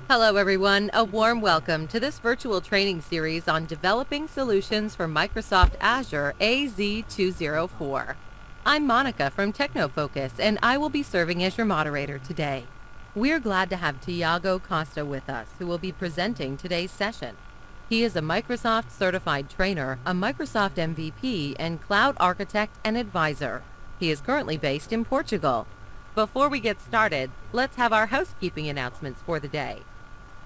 Hello everyone, a warm welcome to this virtual training series on developing solutions for Microsoft Azure AZ204. I'm Monica from TechnoFocus and I will be serving as your moderator today. We're glad to have Tiago Costa with us, who will be presenting today's session. He is a Microsoft certified trainer, a Microsoft MVP, and cloud architect and advisor. He is currently based in Portugal. Before we get started, let's have our housekeeping announcements for the day.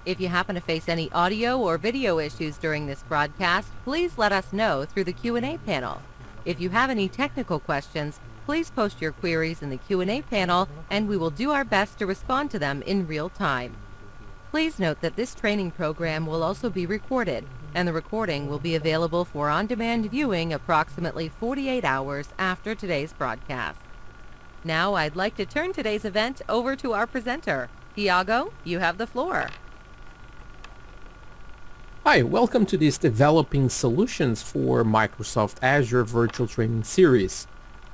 If you happen to face any audio or video issues during this broadcast, please let us know through the Q&A panel. If you have any technical questions, please post your queries in the Q&A panel and we will do our best to respond to them in real time. Please note that this training program will also be recorded, and the recording will be available for on-demand viewing approximately 48 hours after today's broadcast. Now I'd like to turn today's event over to our presenter. Tiago, you have the floor. Hi, welcome to this Developing Solutions for Microsoft Azure Virtual Training Series.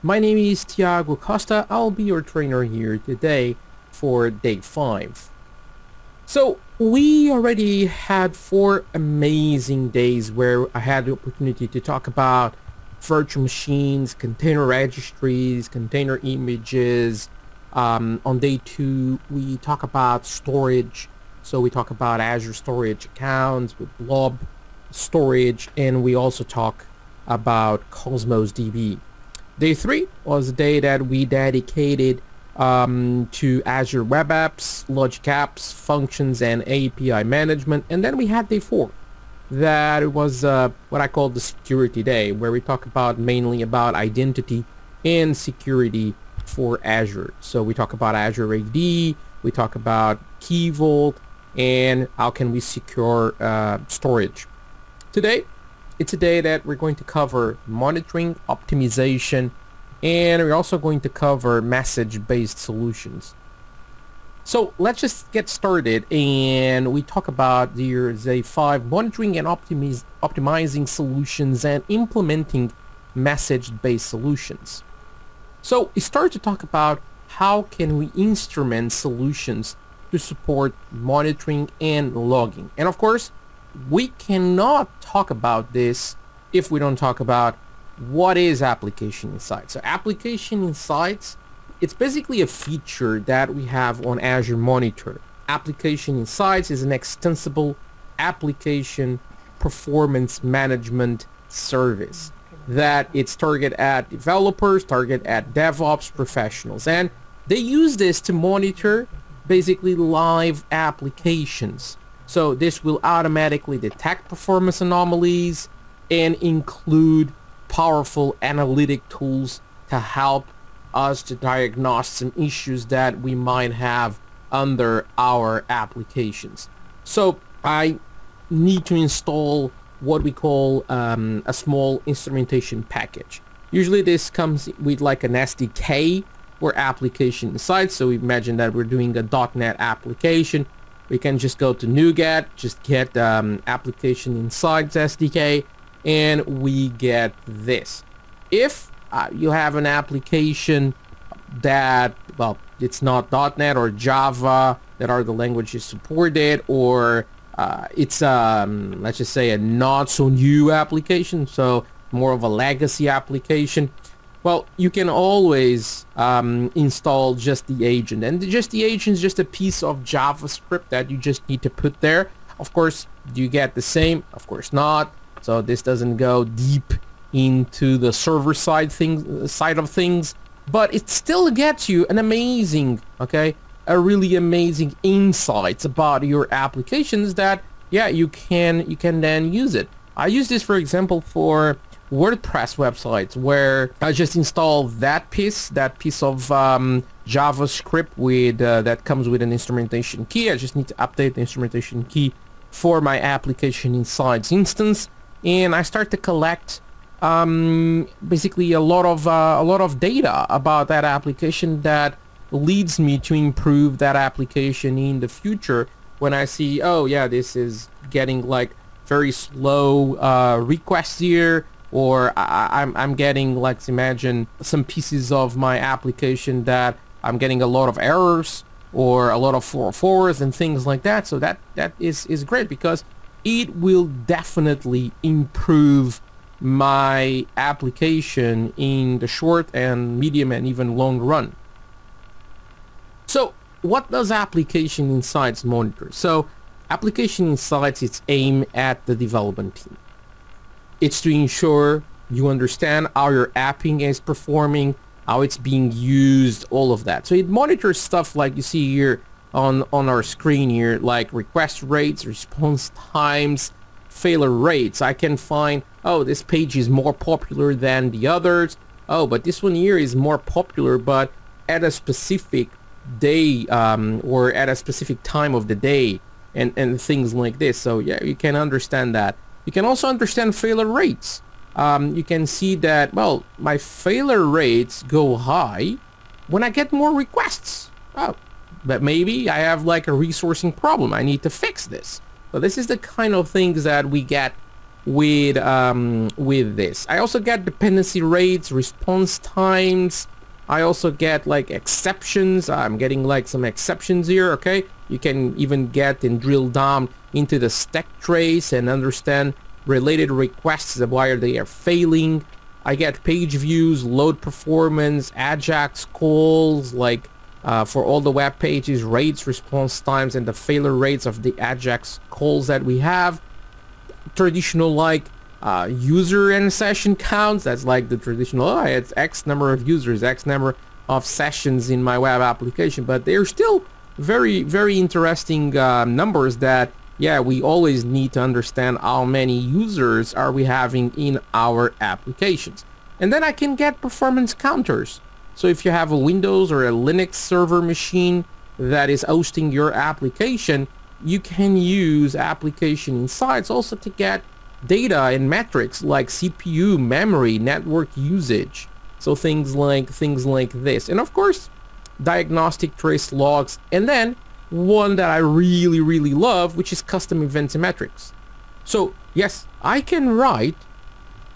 My name is Tiago Costa. I'll be your trainer here today for day 5. So we already had 4 amazing days where I had the opportunity to talk about virtual machines, container registries, container images. On day 2, we talk about storage. So we talk about Azure storage accounts with blob storage, and we also talk about Cosmos DB. Day 3 was a day that we dedicated to Azure Web Apps, Logic Apps, Functions, and API Management. And then we had day 4. That was what I call the Security Day, where we talk about mainly about identity and security for Azure. So we talk about Azure AD, we talk about Key Vault, and how can we secure storage. Today, it's a day that we're going to cover monitoring, optimization, and we're also going to cover message-based solutions. So let's just get started, and we talk about there's a 5 monitoring and optimizing solutions and implementing message-based solutions. So we start to talk about how can we instrument solutions to support monitoring and logging. And of course, we cannot talk about this if we don't talk about what is Application Insights. So Application Insights, it's basically a feature that we have on Azure Monitor. Application Insights is an extensible application performance management service that it's targeted at developers, targeted at DevOps professionals, and they use this to monitor basically live applications. So this will automatically detect performance anomalies and include powerful analytic tools to help us to diagnose some issues that we might have under our applications. So I need to install what we call a small instrumentation package. Usually this comes with like an SDK or application inside. So imagine that we're doing a .NET application. We can just go to NuGet, just get application insights SDK, and we get this. If you have an application that, well, it's not .NET or Java that are the languages supported, or it's let's just say a not so new application, so more of a legacy application, well, you can always install just the agent, and just the agent is just a piece of JavaScript that you just need to put there. Of course, do you get the same? Of course not. So this doesn't go deep into the server side of things, but it still gets you an amazing, a really amazing insights about your applications that, yeah, you can then use it. I use this, for example, for WordPress websites, where I just install that piece of JavaScript with that comes with an instrumentation key. I just need to update the instrumentation key for my application insights instance, and I start to collect basically a lot of data about that application that leads me to improve that application in the future when I see, oh yeah, this is getting like very slow requests here, or I'm getting, let's imagine, some pieces of my application that I'm getting a lot of errors. or a lot of 404s and things like that. So that is great because it will definitely improve my application in the short and medium and even long run. So what does Application Insights monitor? So Application Insights, it's aimed at the development team. It's to ensure you understand how your apping is performing, how it's being used, all of that. So it monitors stuff like you see here on our screen here, like request rates, response times, failure rates. I can find, oh, this page is more popular than the others. Oh, but this one here is more popular, but at a specific day or at a specific time of the day, and things like this. So yeah, you can understand that. You can also understand failure rates. You can see that, well, my failure rates go high when I get more requests. Oh, but maybe I have like a resourcing problem. I need to fix this. So this is the kind of things that we get with this. I also get dependency rates, response times. I also get like exceptions. I'm getting like some exceptions here, okay? You can even get and drill down into the stack trace and understand related requests of why they are failing. I get page views, load performance, AJAX calls, like for all the web pages, rates, response times, and the failure rates of the AJAX calls that we have. Traditional like user and session counts. That's like the traditional, oh, it's X number of users, X number of sessions in my web application. But they're still very, very interesting numbers that, yeah, we always need to understand how many users are we having in our applications. And then I can get performance counters. So if you have a Windows or a Linux server machine that is hosting your application, you can use Application Insights also to get data and metrics like CPU, memory, network usage. So things like this. And of course, diagnostic trace logs. And then one that I really, really love, which is custom event metrics. So yes, I can write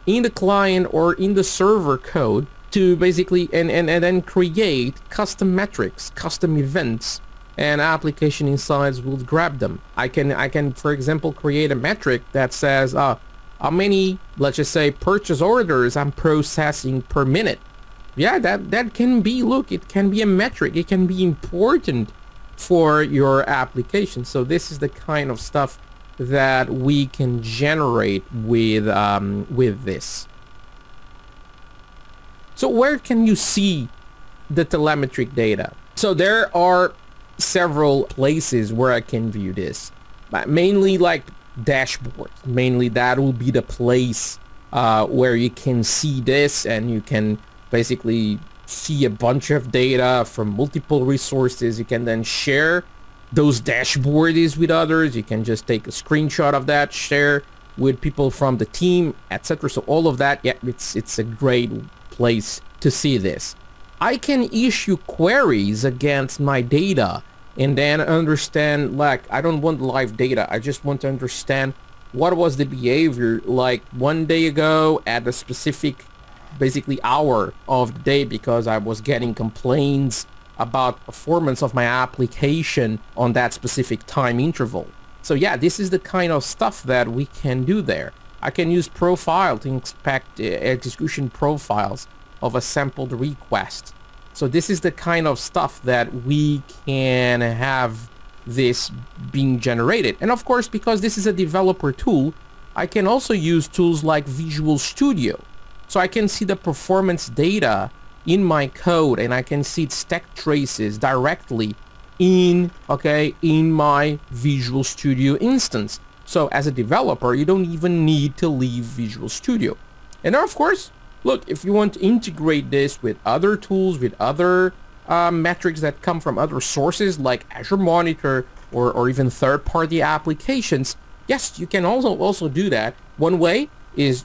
in the client or in the server code to basically and then create custom metrics, custom events, and Application Insights will grab them. I can for example create a metric that says how many, let's just say, purchase orders I'm processing per minute. Yeah, that can be, look, it can be a metric. It can be important for your application. So this is the kind of stuff that we can generate with this. So where can you see the telemetric data? So there are several places where I can view this, but mainly like dashboards. Mainly that will be the place where you can see this, and you can basically see a bunch of data from multiple resources. You can then share those dashboards with others. You can just take a screenshot of that, share with people from the team, etc. So all of that, yeah, it's a great place to see this. I can issue queries against my data and then understand, like, I don't want live data. I just want to understand what was the behavior like 1 day ago at a specific basically hour of the day, because I was getting complaints about performance of my application on that specific time interval. So yeah, this is the kind of stuff that we can do there. I can use profile to inspect execution profiles of a sampled request. So this is the kind of stuff that we can have this being generated. And of course, because this is a developer tool, I can also use tools like Visual Studio. So I can see the performance data in my code, and I can see stack traces directly in my Visual Studio instance. So as a developer, you don't even need to leave Visual Studio. And of course, look, if you want to integrate this with other tools, with other metrics that come from other sources like Azure Monitor or even third-party applications, yes, you can also do that. One way is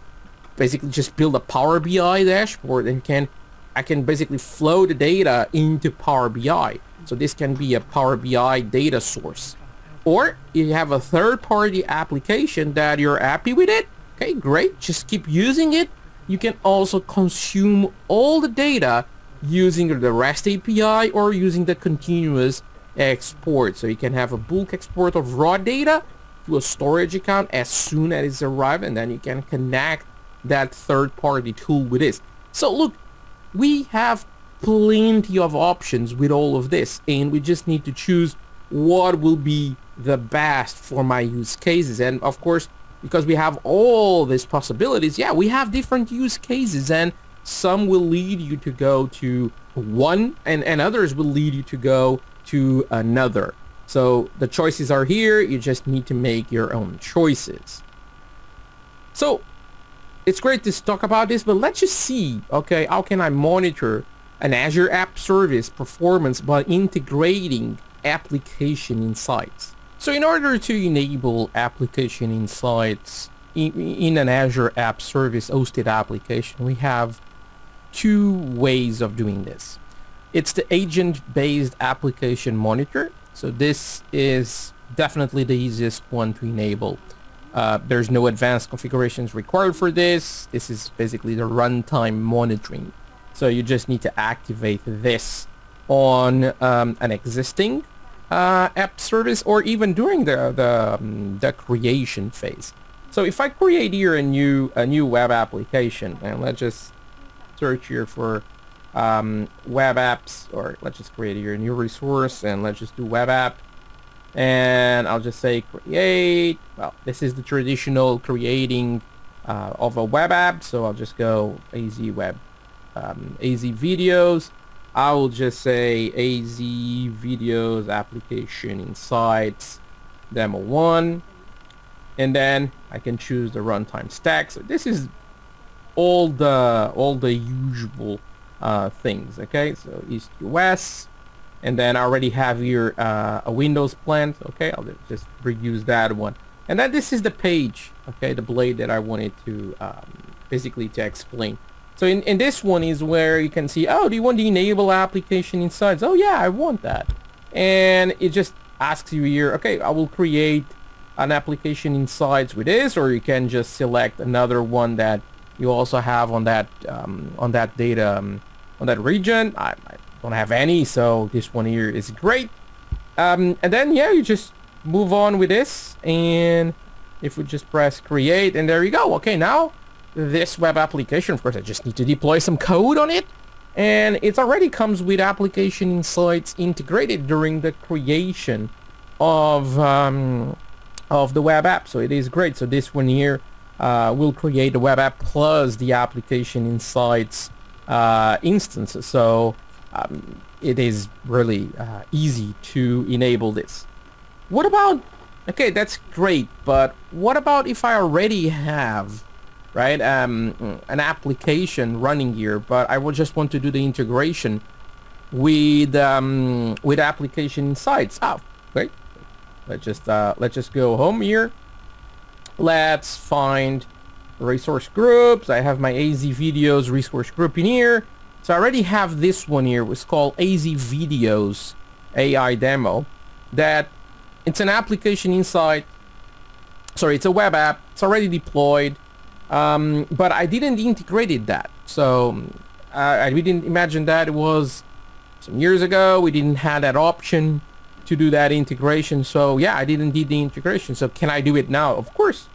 basically just build a Power BI dashboard, and I can basically flow the data into Power BI. So this can be a Power BI data source. Or you have a third-party application that you're happy with it, okay, great, just keep using it. You can also consume all the data using the REST API or using the continuous export. So you can have a bulk export of raw data to a storage account as soon as it's arrived, and then you can connect that third-party tool with this. So look, we have plenty of options with all of this, and we just need to choose what will be the best for my use cases. And of course, because we have all these possibilities, yeah, we have different use cases, and some will lead you to go to one, and others will lead you to go to another. So the choices are here. You just need to make your own choices. So it's great to talk about this, but let's just see, okay, how can I monitor an Azure App Service performance by integrating application insights? So in order to enable application insights in an Azure App Service hosted application, we have two ways of doing this. It's the agent-based application monitor. So this is definitely the easiest one to enable. There's no advanced configurations required for this. This is basically the runtime monitoring. So you just need to activate this on an existing app service, or even during the creation phase. So if I create here a new web application, and let's just search here for web apps, or let's just create here a new resource, and let's just do web app, and I'll just say create. Well, this is the traditional creating of a web app, so I'll just go AZ web, AZ videos. I will just say AZ videos application insights demo 1, and then I can choose the runtime stack. So this is all the usual things. Okay, so East US, and then I already have here a Windows plant. Okay, I'll just reuse that one, and then this is the page, okay, the blade that I wanted to basically to explain. So in this one is where you can see, oh, do you want to enable application insights? Oh yeah, I want that. And it just asks you here, okay, I will create an application insights with this, or you can just select another one that you also have on that data, on that region. I don't have any, so this one here is great. And then yeah, you just move on with this, and if we just press create, and there you go. Okay, now this web application, of course, I just need to deploy some code on it, and it already comes with application insights integrated during the creation of the web app. So it is great. So this one here will create the web app plus the application insights instances. So it is really easy to enable this. What about, okay, that's great, but what about if I already have, right, an application running here, but I will just want to do the integration with application insights? Oh, great. Let's just go home here. Let's find resource groups. I have my AZ videos resource group in here. So I already have this one here. It's called AZ videos AI demo. That it's an application insight. Sorry, it's a web app. It's already deployed. But I didn't integrate that. So we didn't imagine that. It was some years ago. We didn't have that option to do that integration. So yeah, I didn't do the integration. So can I do it now? Of course.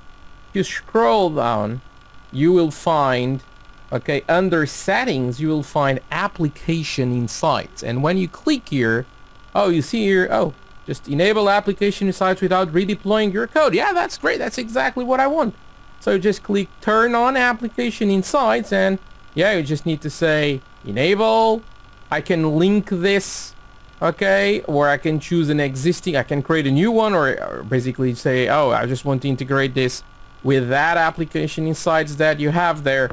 If you scroll down, you will find, okay, under settings, you will find application insights. And when you click here, oh, you see here, oh, just enable application insights without redeploying your code. Yeah, that's great. That's exactly what I want. So just click turn on application insights, and yeah, you just need to say enable. I can link this, okay, or I can choose an existing, I can create a new one, or basically say, oh, I just want to integrate this with that application insights that you have there.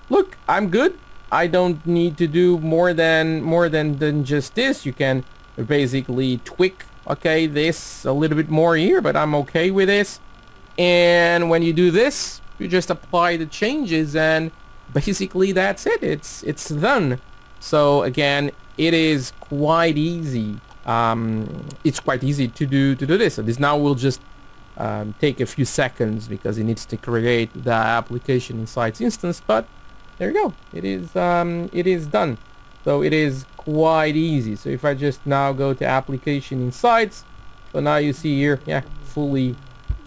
Look, I'm good. I don't need to do more than just this. You can basically tweak, okay, this a little bit more here, but I'm okay with this. And when you do this, you just apply the changes, and basically that's it. It's done. So again, it is quite easy. It's quite easy to do this. So this now will just take a few seconds because it needs to create the application insights instance. But there you go. It is done. So it is quite easy. So if I just now go to application insights, so now you see here, yeah, fully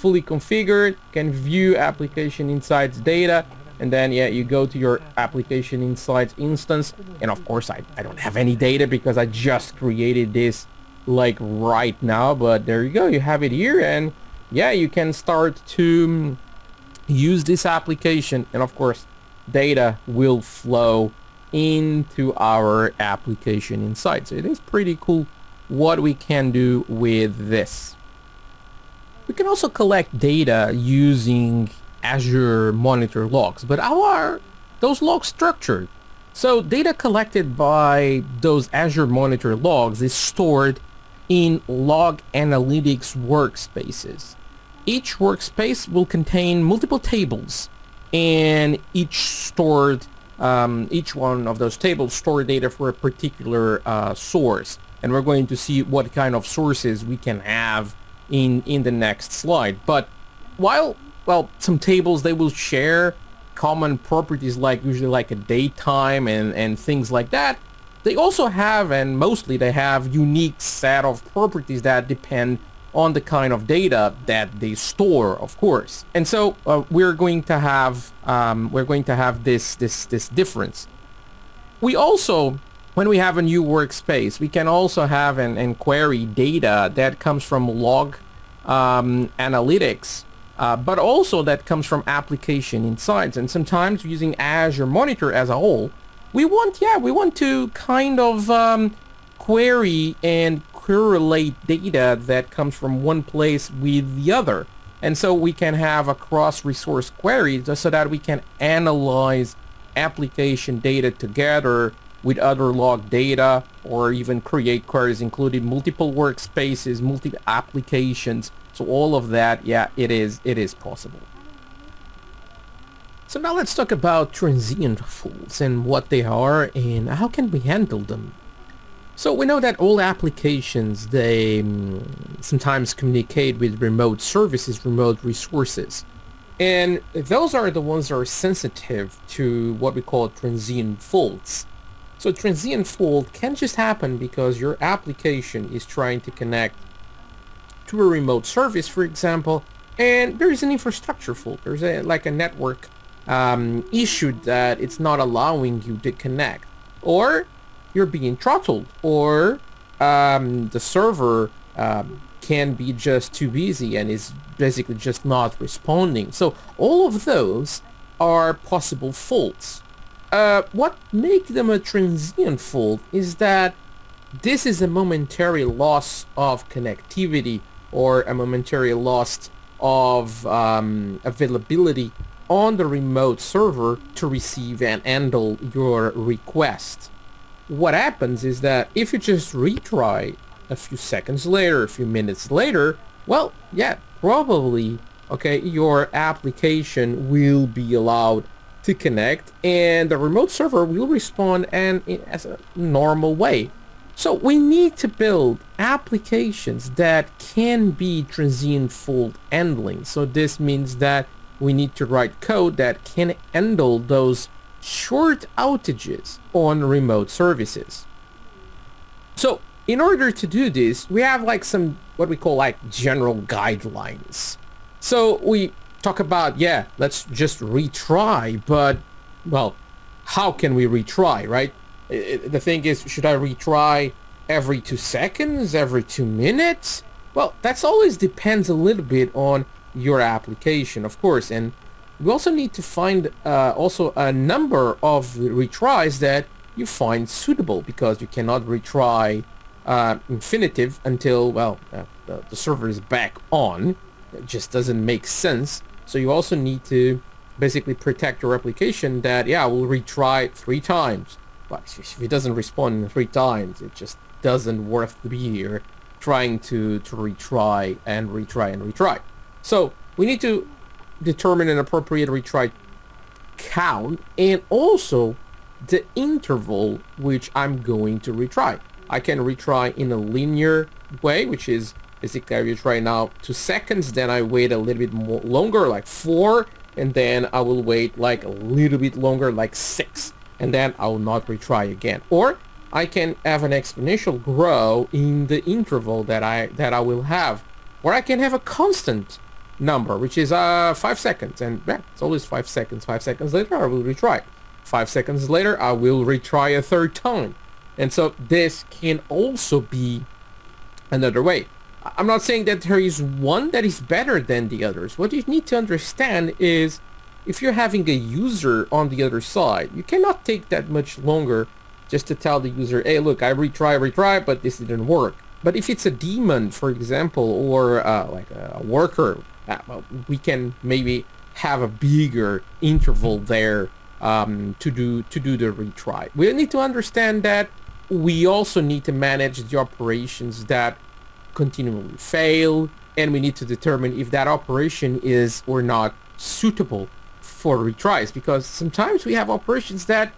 configured, can view application insights data, and then yeah, you go to your application insights instance, and of course I don't have any data because I just created this like right now, but there you go, you have it here, and yeah, you can start to use this application, and of course data will flow into our application insights. So it is pretty cool what we can do with this. We can also collect data using Azure Monitor logs, but how are those logs structured? So data collected by those Azure Monitor logs is stored in log analytics workspaces. Each workspace will contain multiple tables, and each one of those tables store data for a particular source. And we're going to see what kind of sources we can have in the next slide. But while, well, some tables, they will share common properties like usually like a date time and things like that, they also have, and mostly they have, unique set of properties that depend on the kind of data that they store, of course. And so we're going to have this difference. We also, when we have a new workspace, we can also have and query data that comes from log analytics, but also that comes from application insights. And sometimes using Azure Monitor as a whole, we want to kind of query and correlate data that comes from one place with the other. And so we can have a cross-resource query just so that we can analyze application data together with other log data, or even create queries including multiple workspaces, multiple applications. So all of that, yeah, it is possible. So now let's talk about transient faults and what they are and how can we handle them. So we know that all applications, they sometimes communicate with remote services, remote resources. And those are the ones that are sensitive to what we call transient faults. So transient fault can just happen because your application is trying to connect to a remote service, for example, and there is an infrastructure fault. There's like a network issue that it's not allowing you to connect, or you're being throttled, or the server can be just too busy and is basically just not responding. So all of those are possible faults. What makes them a transient fault is that this is a momentary loss of connectivity or a momentary loss of availability on the remote server to receive and handle your request. What happens is that if you just retry a few seconds later, a few minutes later, well, yeah, probably, okay, your application will be allowed to connect and the remote server will respond as a normal way. So we need to build applications that can be transient fault handling. So this means that we need to write code that can handle those short outages on remote services. So in order to do this, we have like some what we call like general guidelines. So we talk about, yeah, let's just retry, but well, how can we retry, right? The thing is, should I retry every 2 seconds, every 2 minutes? Well, that's always depends a little bit on your application, of course, and we also need to find also a number of retries that you find suitable, because you cannot retry infinitive until, well, the server is back on. It just doesn't make sense. So you also need to basically protect your application that, yeah, we'll retry 3 times. But if it doesn't respond 3 times, it just doesn't worth to be here trying to retry and retry and retry. So we need to determine an appropriate retry count and also the interval which I'm going to retry. I can retry in a linear way, which is basically I retry now 2 seconds, then I wait a little bit more longer, like 4, and then I will wait like a little bit longer, like 6, and then I will not retry again. Or I can have an exponential grow in the interval that I will have, or I can have a constant number, which is 5 seconds, and yeah, it's always 5 seconds. 5 seconds later, I will retry. 5 seconds later, I will retry a third time. And so this can also be another way. I'm not saying that there is one that is better than the others. What you need to understand is if you're having a user on the other side, you cannot take that much longer just to tell the user, hey, look, I retry, but this didn't work. But if it's a daemon, for example, or like a worker, well, we can maybe have a bigger interval there to do the retry. We need to understand that we also need to manage the operations that continually fail, and we need to determine if that operation is or not suitable for retries, because sometimes we have operations that,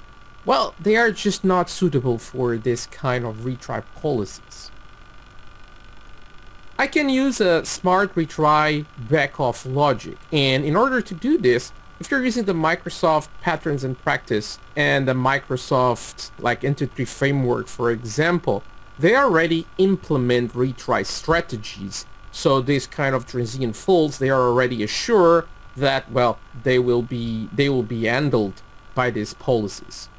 well, they are just not suitable for this kind of retry policies. I can use a smart retry backoff logic, and in order to do this, if you're using the Microsoft patterns and practice and the Microsoft like entity framework, for example, they already implement retry strategies. So this kind of transient faults, they are already assured that, well, they will be handled by these policies.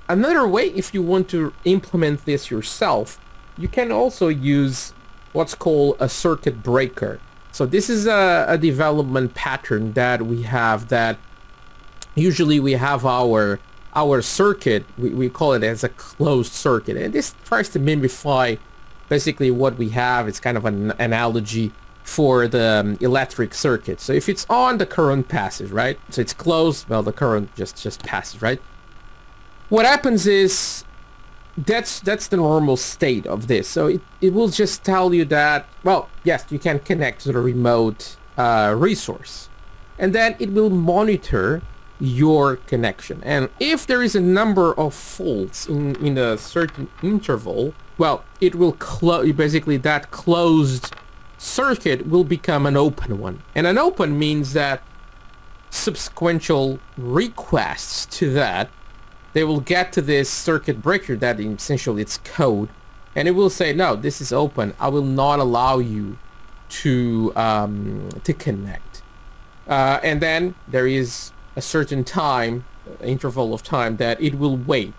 Another way, if you want to implement this yourself, you can also use what's called a circuit breaker. So this is a development pattern that we have, that usually we have our circuit, we call it as a closed circuit, and this tries to mimify basically what we have. It's kind of an analogy for the electric circuit. So if it's on, the current passes, right? So it's closed, well, the current just passes, right? What happens is that's the normal state of this. So it will just tell you that, well, yes, you can connect to the remote resource, and then it will monitor your connection. And if there is a number of faults in a certain interval, well, it will close. Basically, that closed circuit will become an open one, and an open means that subsequential requests to that, they will get to this circuit breaker that essentially it's code, and it will say, no, this is open, I will not allow you to connect. And then there is a certain time, interval of time, that it will wait.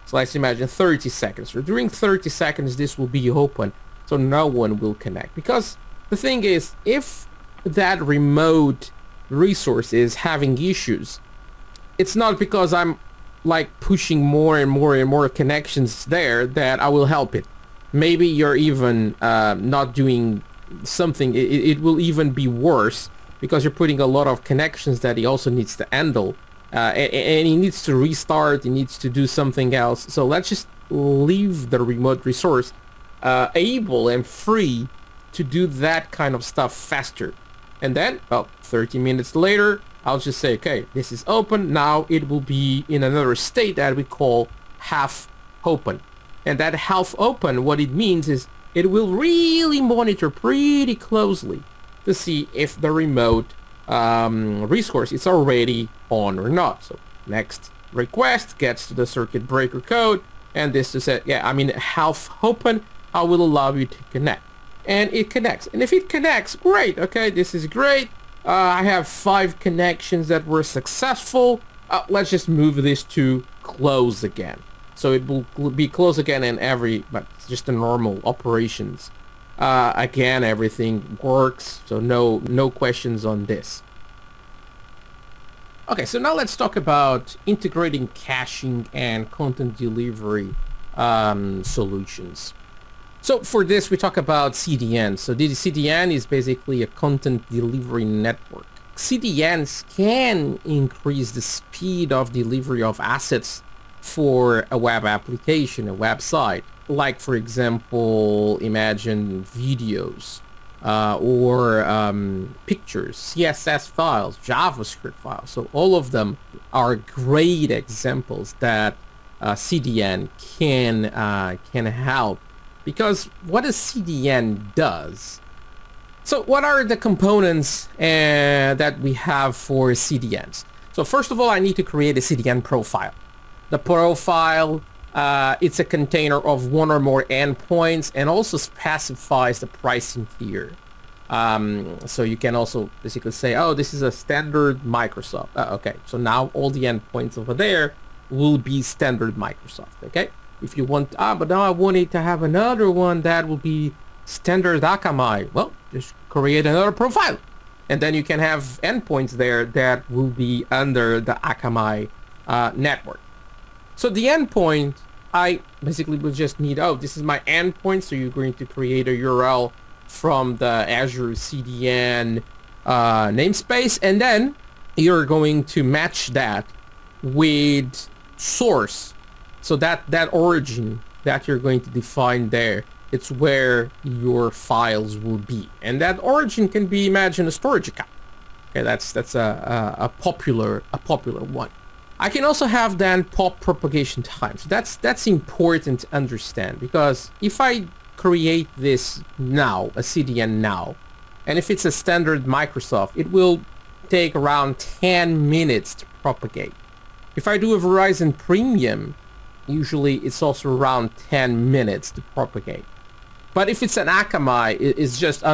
So let's imagine 30 seconds. So during 30 seconds, this will be open, so no one will connect. Because the thing is, if that remote resource is having issues, it's not because I'm like pushing more and more connections there that I will help it. Maybe you're even not doing something. It will even be worse, because you're putting a lot of connections that he also needs to handle, and he needs to restart, he needs to do something else. So let's just leave the remote resource able and free to do that kind of stuff faster. And then, well, 30 minutes later, I'll just say, okay, this is open. Now it will be in another state that we call half open. And that half open, what it means is it will really monitor pretty closely to see if the remote resource is already on or not. So next request gets to the circuit breaker code, and this to say, yeah, I'm in half open, I will allow you to connect. And it connects. And if it connects, great, okay, this is great. I have 5 connections that were successful. Let's just move this to close again. So it will be closed again, and but just the normal operations. Again, everything works, so no questions on this. Okay, so now let's talk about integrating caching and content delivery solutions. So for this, we talk about CDN. So the CDN is basically a content delivery network. CDNs can increase the speed of delivery of assets for a web application, a website. Like, for example, imagine videos or pictures, CSS files, JavaScript files. So all of them are great examples that CDN can help. Because what a CDN does. So what are the components that we have for CDNs? So first of all, I need to create a CDN profile. The profile it's a container of one or more endpoints and also specifies the pricing tier. So you can also basically say, oh, this is a standard Microsoft. Okay, so now all the endpoints over there will be standard Microsoft. Okay, if you want, but now I wanted to have another one that will be standard Akamai. Well, just create another profile, and then you can have endpoints there that will be under the Akamai network. So the endpoint, I basically will just need, oh, this is my endpoint. So you're going to create a URL from the Azure Cdn namespace, and then you're going to match that with source. So that origin that you're going to define there, it's where your files will be, and that origin can be, imagine, a storage account. Okay, that's a popular one. I can also have then pop propagation times. That's important to understand, because if I create this now, a CDN now, and if it's a standard Microsoft, it will take around 10 minutes to propagate. If I do a Verizon Premium, usually it's also around 10 minutes to propagate. But if it's an Akamai, it's just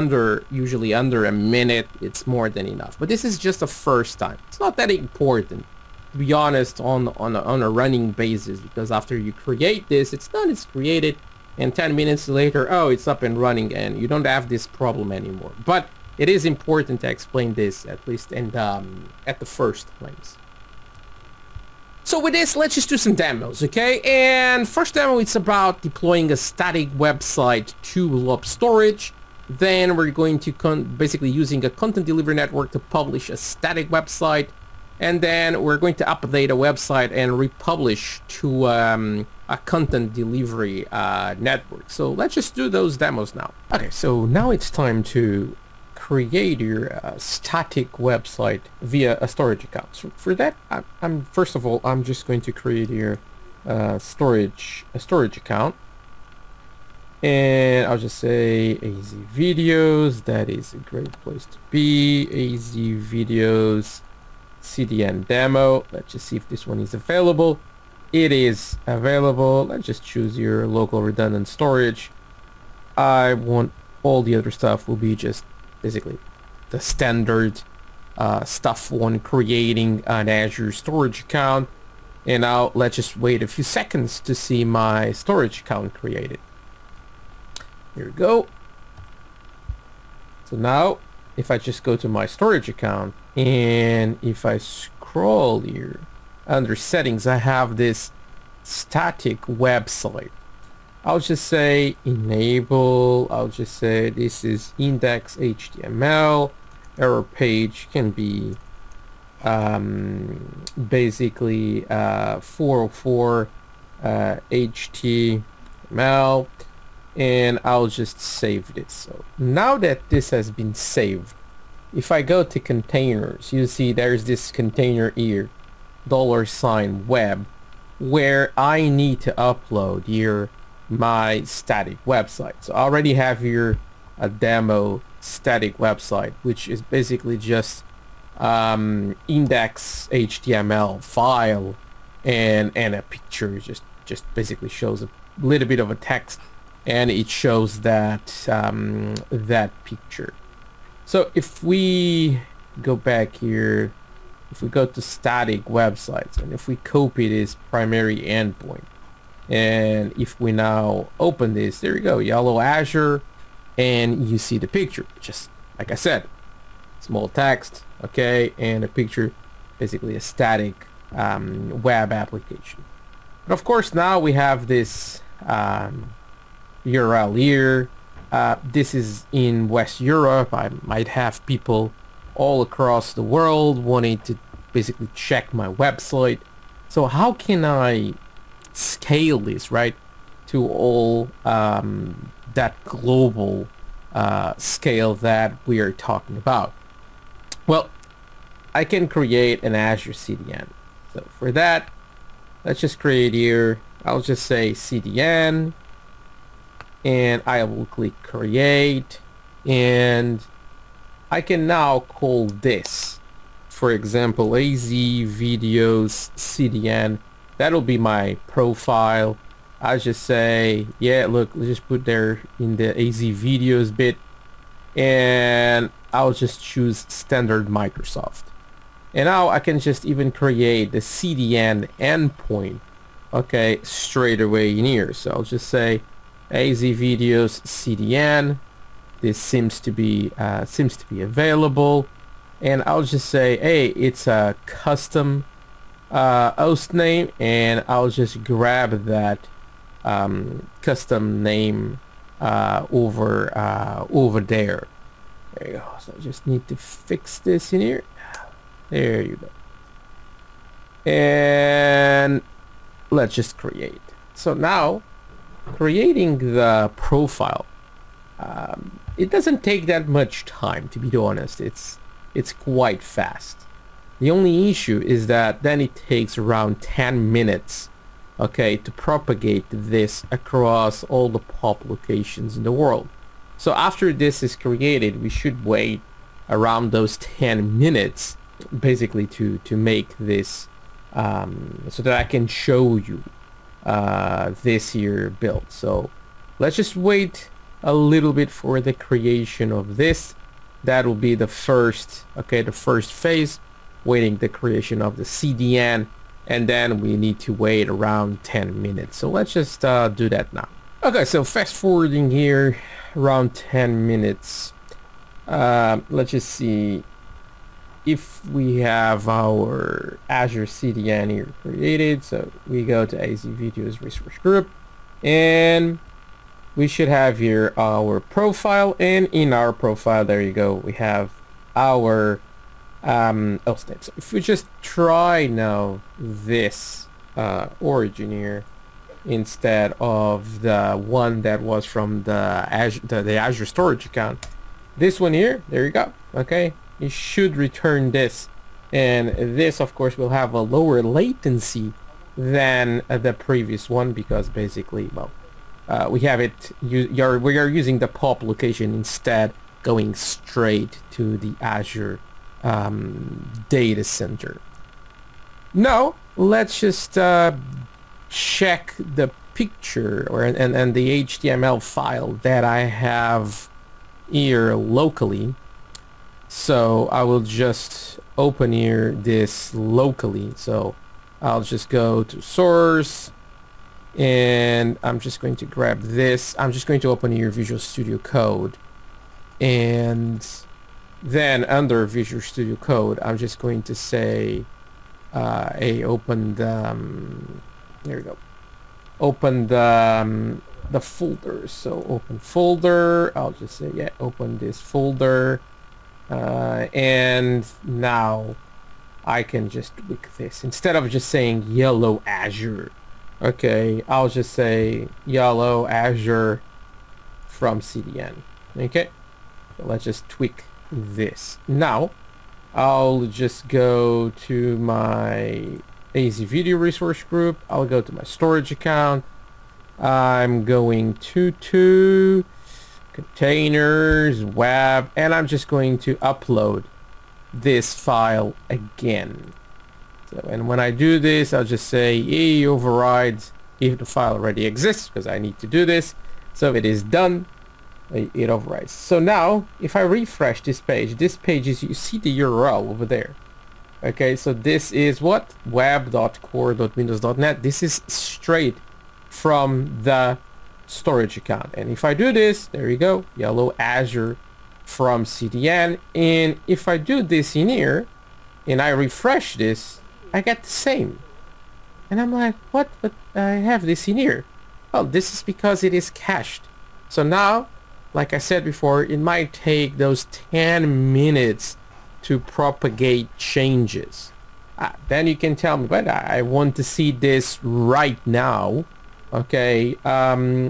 usually under a minute. It's more than enough. But this is just the first time. It's not that important, to be honest, on a running basis, because after you create this, it's done, it's created, and 10 minutes later, oh, it's up and running, and you don't have this problem anymore. But it is important to explain this, at least at the first place. So with this, let's just do some demos, okay? And first demo, it's about deploying a static website to blob storage. Then we're going to basically using a content delivery network to publish a static website. And then we're going to update a website and republish to a content delivery network. So let's just do those demos now. Okay, so now it's time to create your static website via a storage account. So for that, first of all, I'm just going to create your storage account, and I'll just say AZ Videos. That is a great place to be. AZ Videos CDN demo. Let's just see if this one is available. It is available. Let's just choose your local redundant storage. I want all the other stuff will be just basically the standard stuff when creating an Azure storage account. And now let's just wait a few seconds to see my storage account created. Here we go. So now if I just go to my storage account, and if I scroll here under settings, I have this static website. I'll just say enable. I'll just say this is index HTML. Error page can be basically 404 HTML, and I'll just save this. So now that this has been saved, if I go to containers, you see there's this container here, $web, where I need to upload here my static website. So I already have here a demo static website, which is basically just index HTML file and a picture. Just basically shows a little bit of a text, and it shows that that picture. So if we go back here, if we go to static websites, and if we copy this primary endpoint, and if we now open this, there you go, yellow Azure, and you see the picture, just like I said, small text, okay, and a picture, basically a static web application. But of course now we have this URL here. This is in West Europe. I might have people all across the world wanting to basically check my website. So how can I scale this, right, to all that global scale that we are talking about? Well, I can create an Azure CDN. So for that, let's just create here, I'll just say CDN, and I will click create, and I can now call this, for example, AZ Videos CDN. That'll be my profile, I just say, yeah, look, let's just put there in the AZ videos bit, and I'll just choose standard Microsoft. And now I can just even create the CDN endpoint, okay, straight away in here. So I'll just say AZ videos CDN. This seems to be available, and I'll just say, hey, it's a custom host name, and I'll just grab that custom name over there. There you go. So I just need to fix this in here. There you go. And let's just create. So now, creating the profile, it doesn't take that much time, to be honest. It's quite fast. The only issue is that then it takes around 10 minutes, okay, to propagate this across all the pop locations in the world. So after this is created, we should wait around those 10 minutes basically to make this so that I can show you this here build. So let's just wait a little bit for the creation of this. That will be the first, okay, the first phase, waiting the creation of the CDN, and then we need to wait around 10 minutes. So let's just do that now. Okay, so fast forwarding here around 10 minutes. Let's just see if we have our Azure Cdn here created. So we go to AZ Videos Resource Group, and we should have here our profile, and in our profile, there you go, we have our host name. So if we just try now this origin here instead of the one that was from the Azure storage account, this one here, there you go. Okay, you should return this, and this of course will have a lower latency than the previous one, because basically, well, we have it, we are using the pop location instead, going straight to the Azure data center. Now let's just check the picture and the HTML file that I have here locally. So I will just open here this locally. So I'll just go to source, and I'm just going to grab this. I'm just going to open here Visual Studio Code, and then under Visual Studio Code, I'm just going to say, open the, there we go, open the folder. So open folder, I'll just say, yeah, open this folder, and now I can just tweak this. Instead of just saying yellow Azure, okay, I'll just say yellow Azure from CDN. Okay, so let's just tweak this. Now I'll just go to my AZ Video Resource Group. I'll go to my storage account. I'm going to containers, web, and I'm just going to upload this file again. So, and when I do this, I'll just say E overrides if the file already exists, because I need to do this. So it is done. It overrides. So now if I refresh this page is, you see the URL over there. Okay, so this is what? web.core.windows.net. This is straight from the storage account. And if I do this, there you go, yellow Azure from CDN. And if I do this in here and I refresh this, I get the same. And I'm like, what? But I have this in here. Well, this is because it is cached. So now, like I said before, it might take those 10 minutes to propagate changes. Then you can tell me, but I want to see this right now. Okay,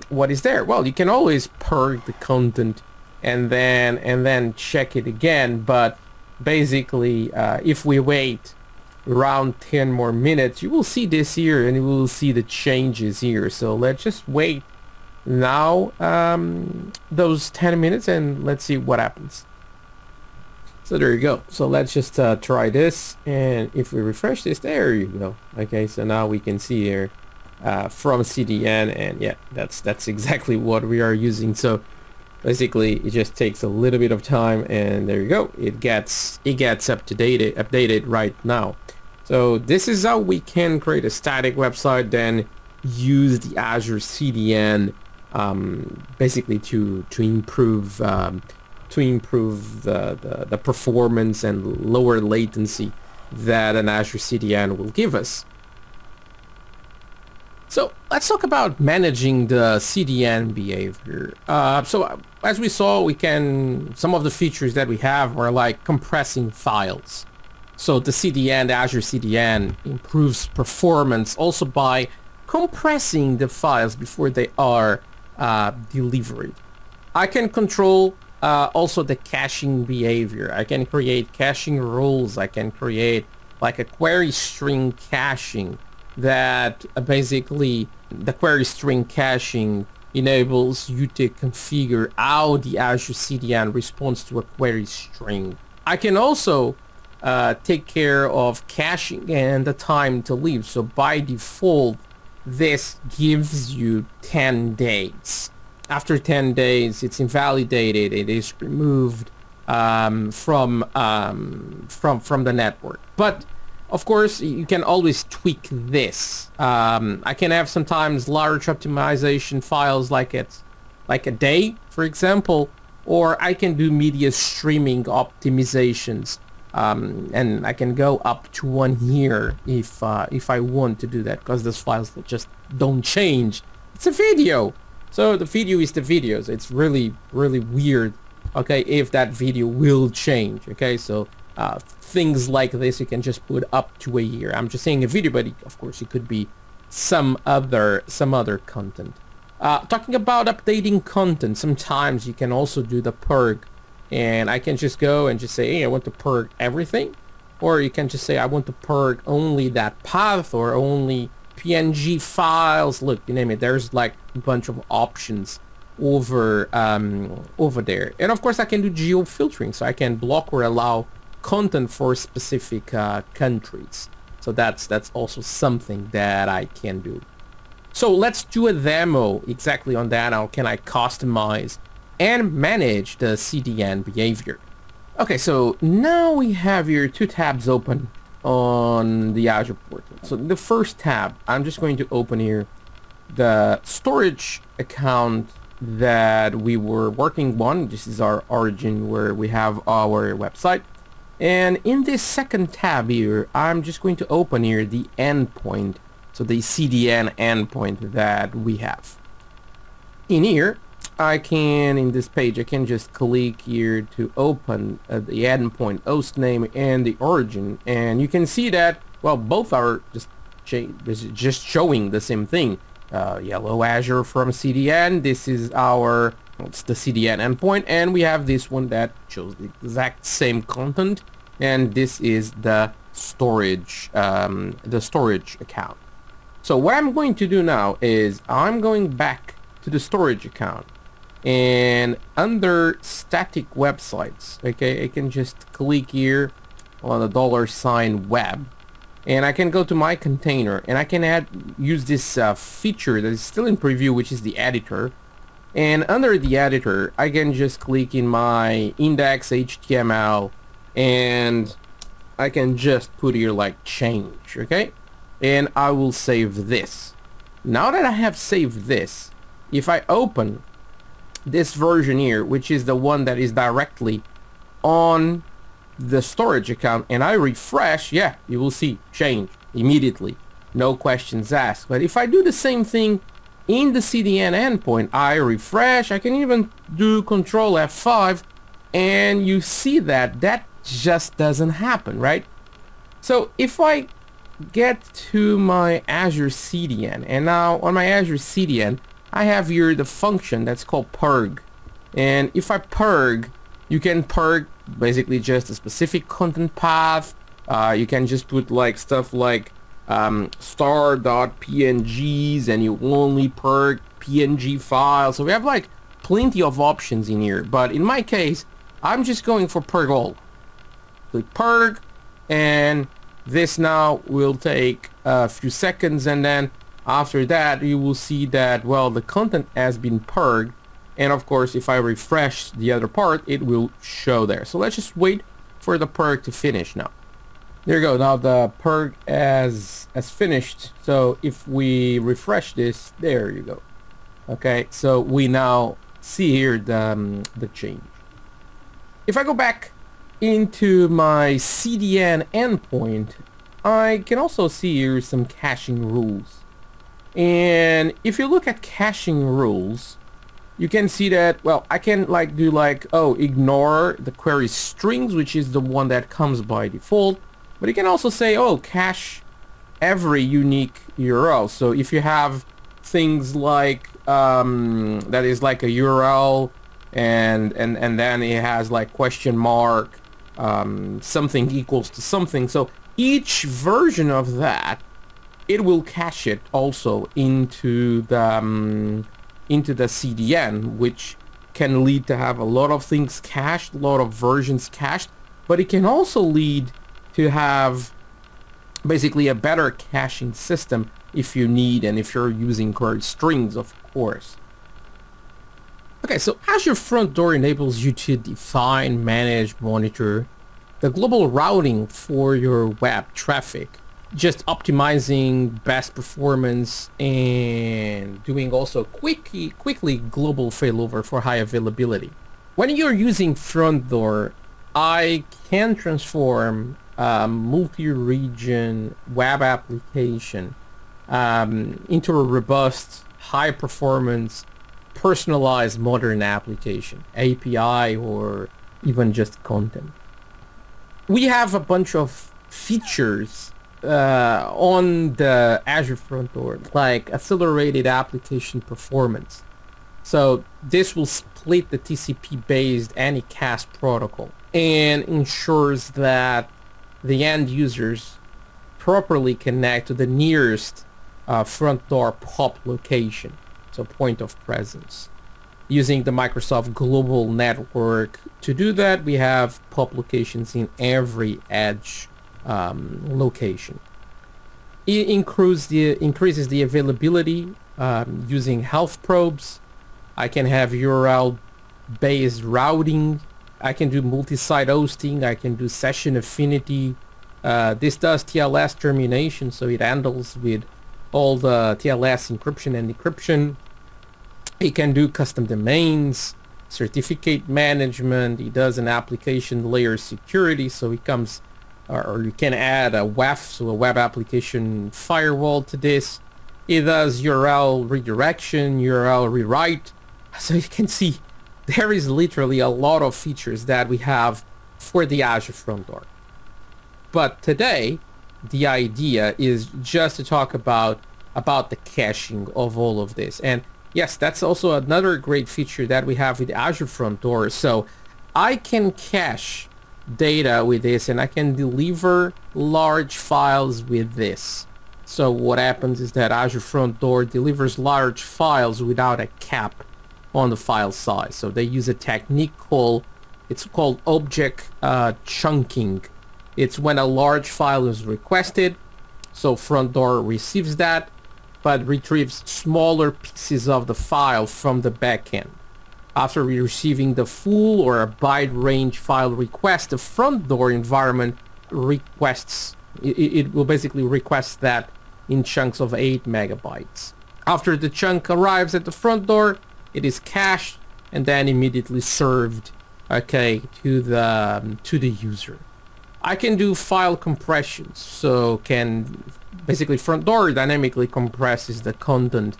what is there? Well, you can always purge the content and then check it again. But basically, if we wait around 10 more minutes, you will see this here, and you will see the changes here. So let's just wait now those 10 minutes, and let's see what happens. So there you go. So let's just try this, and if we refresh this, there you go. Okay, so now we can see here from CDN, and yeah, that's exactly what we are using. So basically, it just takes a little bit of time, and there you go. It gets updated right now. So this is how we can create a static website, then use the Azure Cdn basically to improve the performance and lower latency that an Azure Cdn will give us. So let's talk about managing the Cdn behavior. So as we saw, some of the features that we have are like compressing files. So the Cdn, the Azure Cdn, improves performance also by compressing the files before they are delivered. I can control also the caching behavior. I can create caching rules. I can create like a query string caching that basically the query string caching enables you to configure how the Azure Cdn responds to a query string. I can also take care of caching and the time to leave. So by default, this gives you 10 days. After 10 days, it's invalidated. It is removed from the network. But of course, you can always tweak this. I can have sometimes large optimization files like a day, for example, or I can do media streaming optimizations, and I can go up to 1 year if I want to do that, because those files just don't change. It's a video, so the video is the video. So it's really weird, okay, if that video will change. Okay, so things like this you can just put up to 1 year. I'm just saying a video, but of course it could be some other content. Talking about updating content, sometimes you can also do the purg, and I can just go and just say, hey, I want to purg everything, or you can just say I want to purg only that path or only PNG files. Look, you name it. There's like a bunch of options over there, and of course I can do geo filtering, so I can block or allow content for specific countries. So that's also something that I can do. So let's do a demo exactly on that. How can I customize and manage the Cdn behavior? Okay, so now we have here 2 tabs open on the Azure portal. So the first tab, I'm just going to open here the storage account that we were working on. This is our origin where we have our website. And in this second tab here, I'm just going to open here the endpoint. So the Cdn endpoint that we have. In here, in this page, I can just click here to open the endpoint host name and the origin. And you can see that, well, both are just showing the same thing. Yellow Azure from Cdn. This is it's the Cdn endpoint. And we have this one that shows the exact same content. And this is the storage account. So what I'm going to do now is I'm going back to the storage account, and under static websites, okay, I can just click here on the $web, and I can go to my container, and I can use this feature that is still in preview, which is the editor. And under the editor, I can just click in my index HTML, and I can just put here like change, okay? And I will save this. Now that I have saved this, if I open this version here, which is the one that is directly on the storage account, and I refresh, yeah, you will see change immediately, no questions asked. But if I do the same thing in the Cdn endpoint, I refresh, I can even do Control F5, and you see that just doesn't happen, right? So if I get to my Azure Cdn, and now on my Azure Cdn I have here the function that's called purg, and if I purg, you can purg basically just a specific content path. You can just put like stuff like star.pngs, and you only purg PNG files. So we have like plenty of options in here, but in my case I'm just going for purg all. Click purg, and this now will take a few seconds, and then After that, you will see that, well, the content has been purged. And of course, if I refresh the other part, it will show there. So let's just wait for the purge to finish now. There you go. Now the purge has finished. So if we refresh this, there you go. Okay, so we now see here the change. If I go back into my CDN endpoint, I can also see here some caching rules. And if you look at caching rules, you can see that, well, I can ignore the query strings, which is the one that comes by default. But you can also say, cache every unique URL. So if you have things like that is like a URL and then it has like question mark, something equals to something. So each version of that, it will cache it also into the CDN, which can lead to have a lot of things cached, a lot of versions cached, but it can also lead to have basically a better caching system if you need, and if you're using query strings, of course. Okay, so Azure Front Door enables you to define, manage, monitor the global routing for your web traffic, just optimizing best performance and doing also quickly global failover for high availability. When you're using Front Door, I can transform a multi-region web application into a robust, high-performance, personalized modern application, API, or even just content. We have a bunch of features on the Azure Front Door, like accelerated application performance. So this will split the TCP-based Anycast protocol and ensures that the end users properly connect to the nearest front door POP location, so point of presence. Using the Microsoft Global Network to do that, we have POP locations in every edge location. It increases the availability using health probes. I can have URL-based routing. I can do multi-site hosting. I can do session affinity. This does TLS termination, so it handles with all the TLS encryption and decryption. It can do custom domains, certificate management. It does an application layer security, so it comes, or you can add a WAF, so a web application firewall to this. It does URL redirection, URL rewrite. So you can see there is literally a lot of features that we have for the Azure Front Door. But today, the idea is just to talk about the caching of all of this. And yes, that's also another great feature that we have with Azure Front Door. So I can cache data with this, and I can deliver large files with this. So what happens is that Azure Front Door delivers large files without a cap on the file size. So they use a technique called object chunking. It's when a large file is requested, so Front Door receives that, but retrieves smaller pieces of the file from the backend. After receiving the full or a byte range file request, the Front Door environment requests, it will basically request that in chunks of 8 megabytes. After the chunk arrives at the Front Door, it is cached and then immediately served, okay, to the user. I can do file compressions, so basically Front Door dynamically compresses the content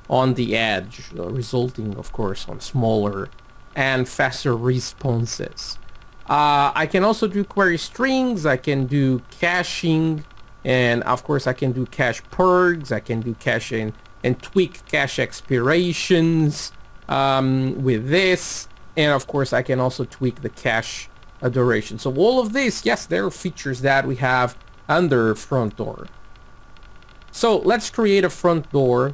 on the edge, resulting of course on smaller and faster responses. I can also do query strings, I can do caching, and of course I can do cache purges, I can do caching and tweak cache expirations with this, and of course I can also tweak the cache duration. So all of this, yes, there are features that we have under Front Door. So let's create a Front Door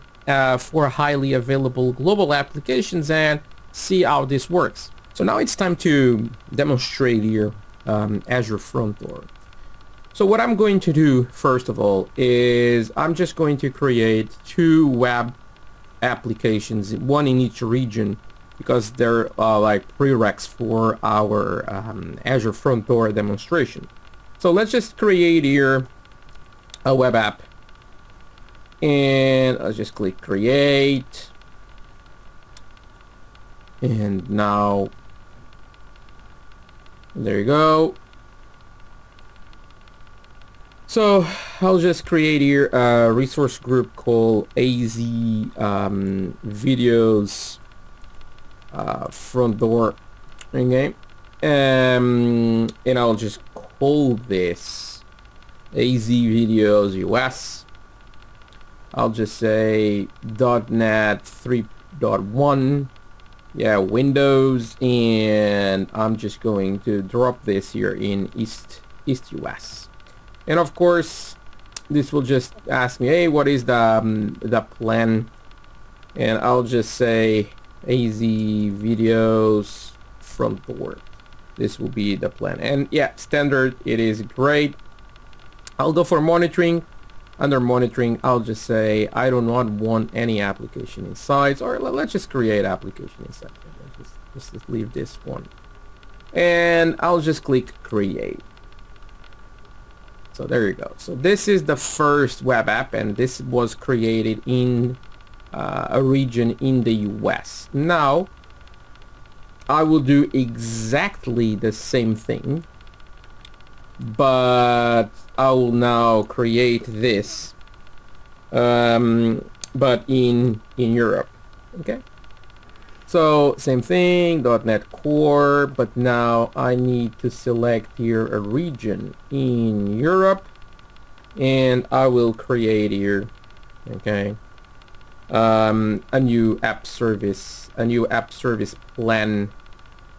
for highly available global applications and see how this works. So now it's time to demonstrate here Azure Front Door. So what I'm going to do first of all is I'm just going to create two web applications, one in each region, because they're like prereqs for our Azure front door demonstration. So let's just create here a web app, and I'll just click create, and now there you go. So I'll just create here a resource group called AZ videos front door. Okay, and I'll just call this AZ videos US. I'll just say .NET 3.1, yeah, Windows, and I'm just going to drop this here in East US. And of course, this will just ask me, hey, what is the plan? And I'll just say AZ videos front door. This will be the plan. And yeah, standard, it is great. I'll go for monitoring. Under monitoring, I'll just say I do not want any application inside, or let's just create application inside. Let's just leave this one. And I'll just click create. So there you go. So this is the first web app, and this was created in a region in the US. Now I will do exactly the same thing, but I will now create this but in Europe. Okay, so same thing, .NET Core, but now I need to select here a region in Europe, and I will create here, okay, a new app service plan,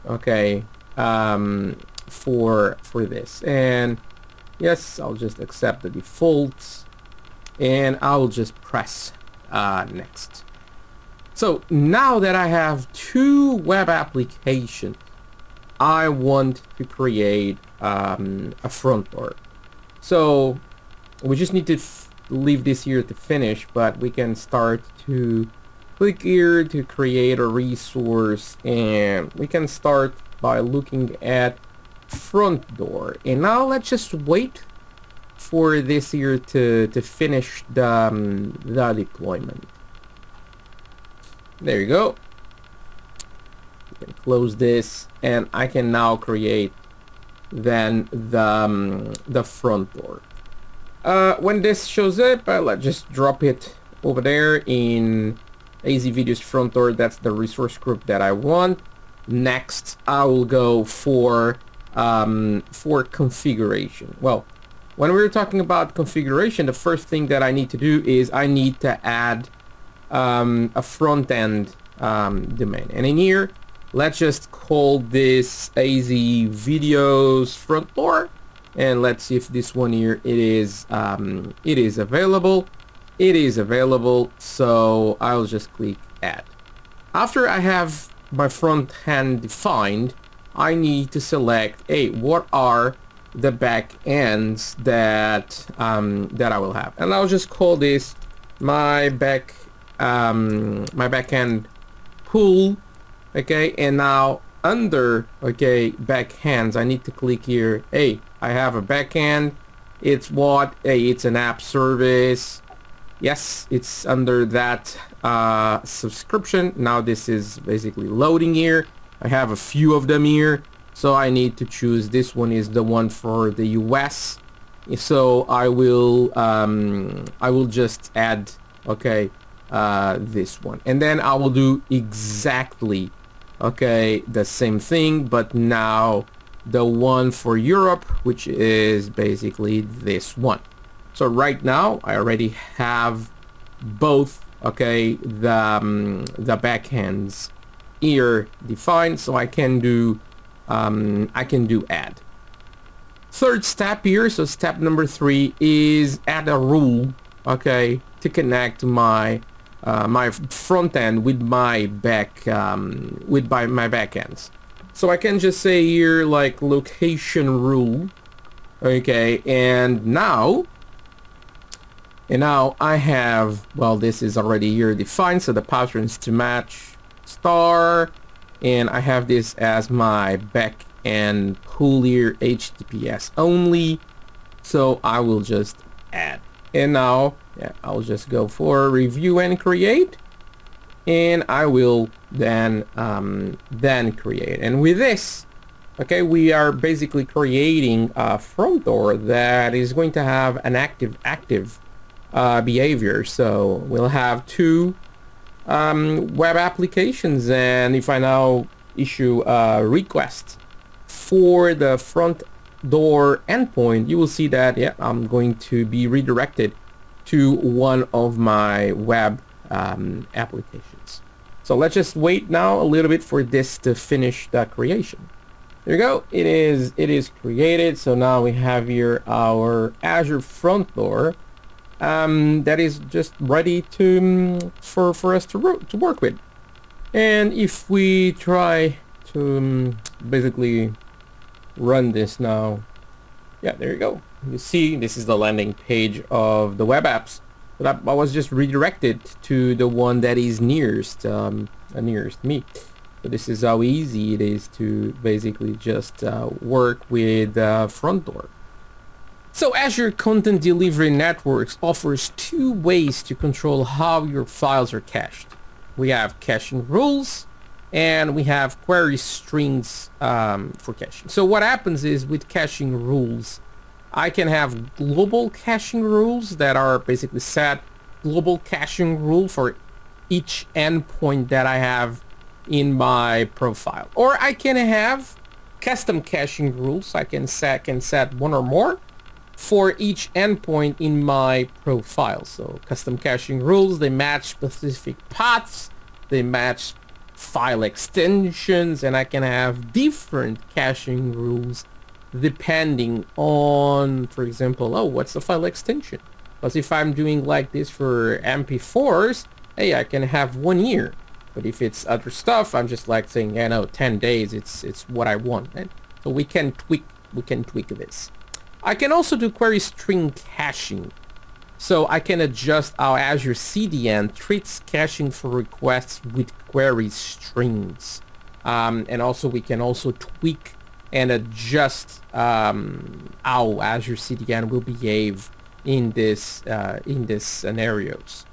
okay, for this. And yes, I'll just accept the defaults, and I'll just press next. So now that I have two web applications, I want to create a front door. So we just need to leave this here to finish, but we can start to click here to create a resource, and we can start by looking at front door. And now let's just wait for this here to finish the deployment. There you go. You can close this, and I can now create then the front door. When this shows up, let's just drop it over there in AZ Videos front door. That's the resource group that I want. Next, I will go for configuration. Well, when we're talking about configuration, the first thing that I need to do is I need to add a front-end domain, and in here let's just call this AZ videos front door, and let's see if this one here it is available. It is available, so I'll just click add. After I have my front end defined, I need to select, hey, what are the back ends that I will have, and I'll just call this my backend pool. Okay, and now under, okay, backends, I need to click here, hey, I have a backend. It's what? Hey, it's an app service. Yes, it's under that subscription. Now this is basically loading here. I have a few of them here, so I need to choose. This one is the one for the US, so I will just add, okay, this one, and then I will do exactly, okay, the same thing, but now the one for Europe, which is basically this one. So right now I already have both, okay, the backends here defined, so I can do add. Third step here, so step number 3 is add a rule, okay, to connect my my front end with my my backends. So I can just say here like location rule, Okay, and now I have, well, this is already here defined, so the patterns to match star, and I have this as my back and pool here, HTTPS only, so I will just add. And now, yeah, I'll just go for review and create, and I will then create. And with this, okay, we are basically creating a front door that is going to have an active behavior. So we'll have two web applications, and if I now issue a request for the front door endpoint, you will see that, yeah, I'm going to be redirected to one of my web applications. So let's just wait now a little bit for this to finish the creation. There you go. It is created. So now we have here our Azure front door that is just ready to for us to work with. And if we try to basically run this now, yeah, there you go. You see, this is the landing page of the web apps. But I was just redirected to the one that is nearest me. So this is how easy it is to basically just work with front door. So Azure Content Delivery Networks offers two ways to control how your files are cached. We have caching rules, and we have query strings for caching. So what happens is with caching rules, I can have global caching rules that are basically set global caching rule for each endpoint that I have in my profile. Or I can have custom caching rules. I can set one or more for each endpoint in my profile. So custom caching rules, they match specific paths, they match file extensions, and I can have different caching rules depending on, for example, oh, what's the file extension? Because if I'm doing like this for MP4s, hey, I can have 1 year. But if it's other stuff, I'm just like saying, yeah, no, 10 days, it's what I want. Right? So we can tweak this. I can also do query string caching. So I can adjust how Azure Cdn treats caching for requests with query strings. And also we can also tweak and adjust how Azure Cdn will behave in this scenarios.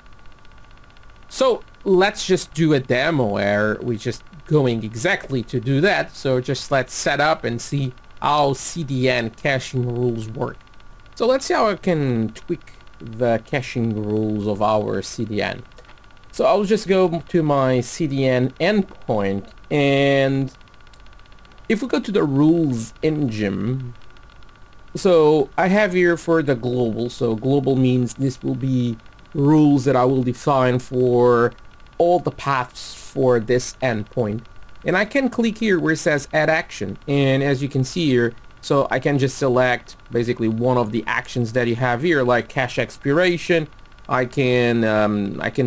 So let's just do a demo where we're just going exactly to do that. So just let's set up and see how Cdn caching rules work. So let's see how I can tweak the caching rules of our Cdn. So I'll just go to my Cdn endpoint, and if we go to the rules engine, so I have here for the global. So global means this will be rules that I will define for all the paths for this endpoint. And I can click here where it says add action. And as you can see here, so I can just select basically one of the actions that you have here, like cache expiration. I can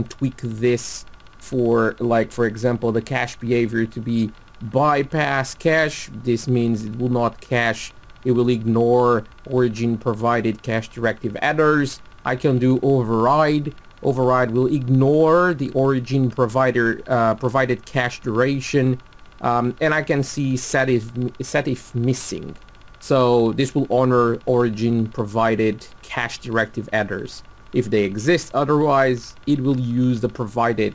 tweak this for, like, for example, the cache behavior to be bypass cache. This means it will not cache. It will ignore origin provided cache directive headers. I can do override. Override will ignore the origin provided cache duration. And I can see set if missing. So this will honor origin provided cache directive headers if they exist. Otherwise, it will use the provided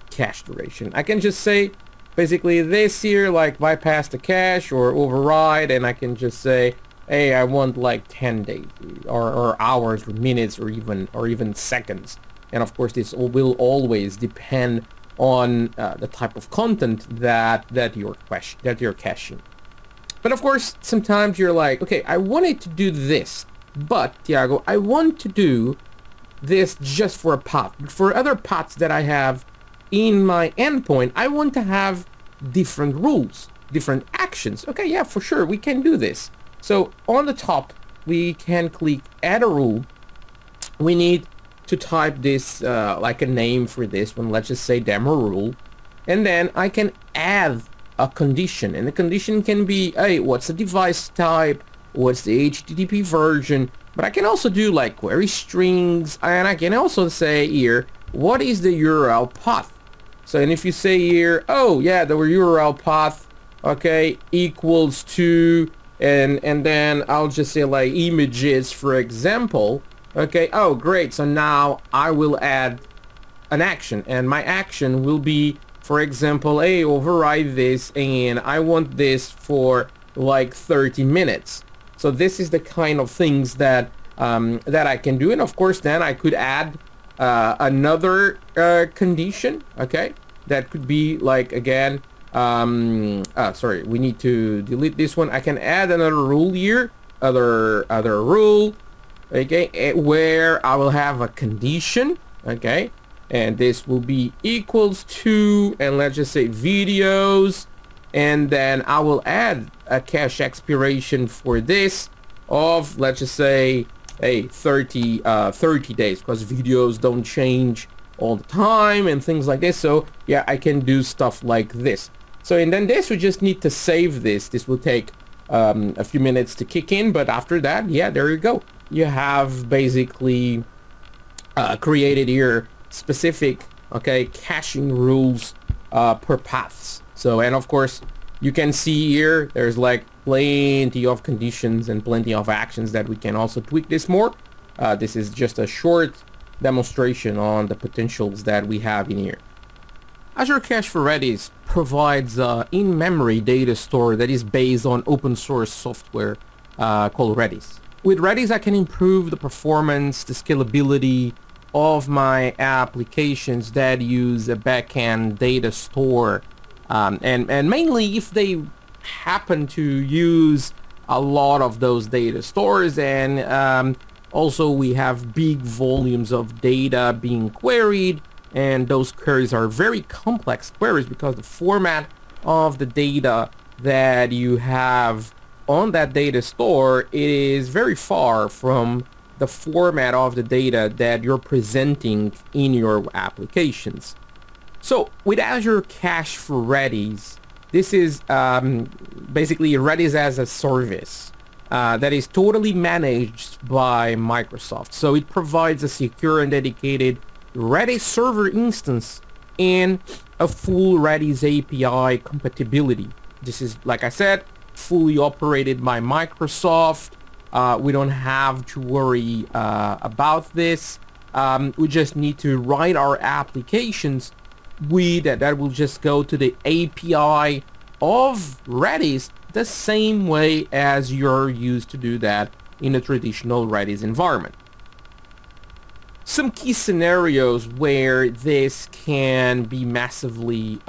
cache duration. I can just say basically this here, like bypass the cache or override, and I can just say, hey, I want like 10 days or hours or minutes or even seconds. And of course, this will always depend on the type of content that you're caching. But of course, sometimes you're like, okay, I wanted to do this, but Tiago, I want to do this just for a path. For other paths that I have in my endpoint, I want to have different rules, different actions. Okay, yeah, for sure, we can do this. So on the top, we can click add a rule. We need to type this like a name for this one. Let's just say demo rule. And then I can add a condition, and the condition can be, hey, what's the device type? what's the HTTP version, but I can also do like query strings, and I can also say here, what is the URL path? So, and if you say here, oh yeah, the URL path, okay, equals to, and then I'll just say like images, for example, okay, oh great, so now I will add an action, and my action will be, for example, hey, override this, and I want this for like 30 minutes. So this is the kind of things that that I can do, and of course then I could add another condition, okay, that could be like, again, sorry, we need to delete this one. I can add another rule here, other rule, okay, where I will have a condition, okay, and this will be equals to, and let's just say videos, and then I will add a cache expiration for this of, let's just say, 30 days, because videos don't change all the time and things like this. So yeah, I can do stuff like this. So, and then this, we just need to save this. This will take a few minutes to kick in, but after that, yeah, there you go. You have basically created here specific, okay, caching rules per paths. So, and of course, you can see here, there's like plenty of conditions and plenty of actions that we can also tweak this more. This is just a short demonstration on the potentials that we have in here. Azure Cache for Redis provides in-memory data store that is based on open source software called Redis. With Redis, I can improve the performance, the scalability of my applications that use a backend data store, and mainly if they happen to use a lot of those data stores, and also we have big volumes of data being queried, and those queries are very complex queries because the format of the data that you have on that data store is very far from the format of the data that you're presenting in your applications. So with Azure Cache for Redis, this is basically Redis as a service that is totally managed by Microsoft. So it provides a secure and dedicated Redis server instance and a full Redis API compatibility. This is, like I said, fully operated by Microsoft. We don't have to worry about this. We just need to write our applications with that will just go to the API of Redis the same way as you're used to do that in a traditional Redis environment. Some key scenarios where this can be massively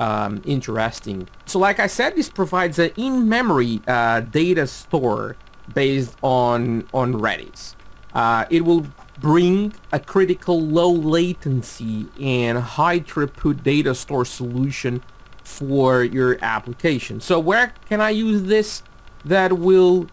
interesting. So like I said, this provides an in-memory data store based on Redis. It will bring a critical low latency and high throughput data store solution for your application. So where can I use this that will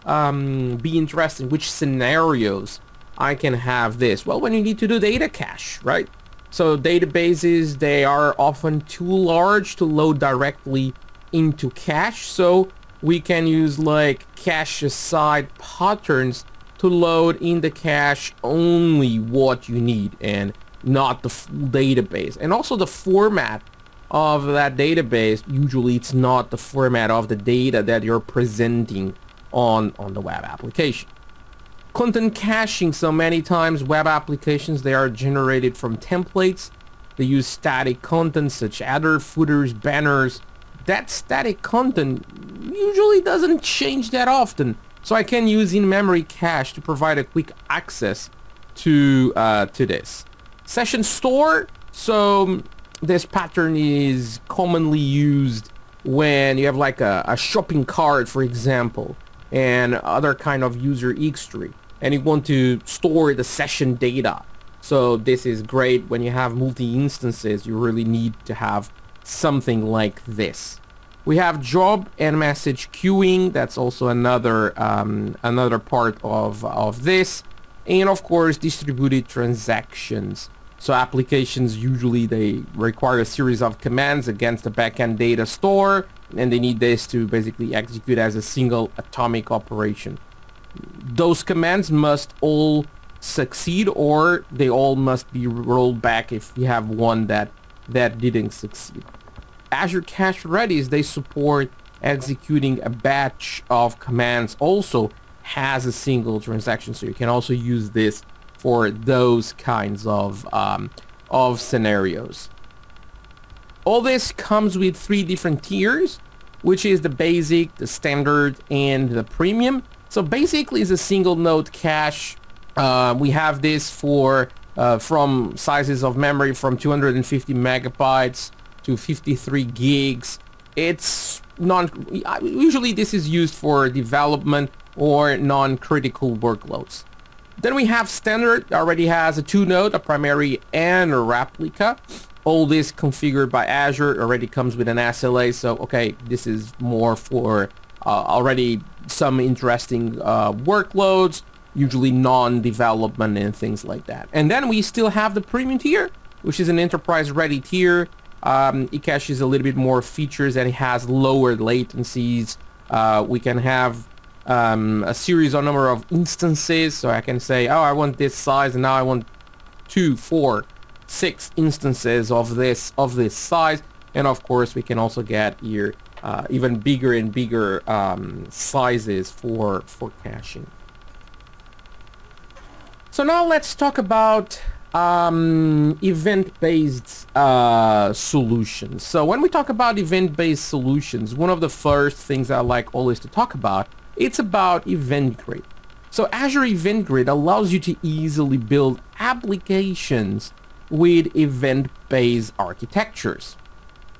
be interesting? Which scenarios I can have this? Well, when you need to do data cache, right? So databases, they are often too large to load directly into cache. So we can use like cache aside patterns to load in the cache only what you need and not the full database. And also the format of that database, usually it's not the format of the data that you're presenting on the web application. Content caching, so many times web applications, they are generated from templates. They use static content such as header, footers, banners. That static content usually doesn't change that often. So I can use in-memory cache to provide a quick access to this. Session store, so this pattern is commonly used when you have like a shopping cart, for example, and other kind of user history, and you want to store the session data. So this is great when you have multi-instances. You really need to have something like this. We have job and message queuing. That's also another part of this. And of course, distributed transactions. So applications, usually they require a series of commands against the backend data store, and they need this to basically execute as a single atomic operation. those commands must all succeed, or they all must be rolled back if you have one that didn't succeed. Azure Cache Redis, they support executing a batch of commands, also has a single transaction, so you can also use this for those kinds of scenarios. All this comes with 3 different tiers, which is the basic, the standard, and the premium. So basically it's a single node cache. We have this for from sizes of memory from 250 megabytes to 53 gigs. It's usually this is used for development or non-critical workloads. Then we have standard, already has a 2-node, a primary and a replica. All this configured by Azure, already comes with an SLA, so okay, this is more for already some interesting workloads, usually non-development and things like that. And then we still have the premium tier, which is an enterprise ready tier. It caches a little bit more features and it has lower latencies. We can have a series or number of instances, so I can say, oh, I want this size, and now I want 2, 4, 6 instances of this size. And of course we can also get here even bigger and bigger sizes for caching. So now let's talk about event-based solutions. So when we talk about event-based solutions, one of the first things I like always to talk about, it's about Event Grid. So Azure Event Grid allows you to easily build applications with event-based architectures.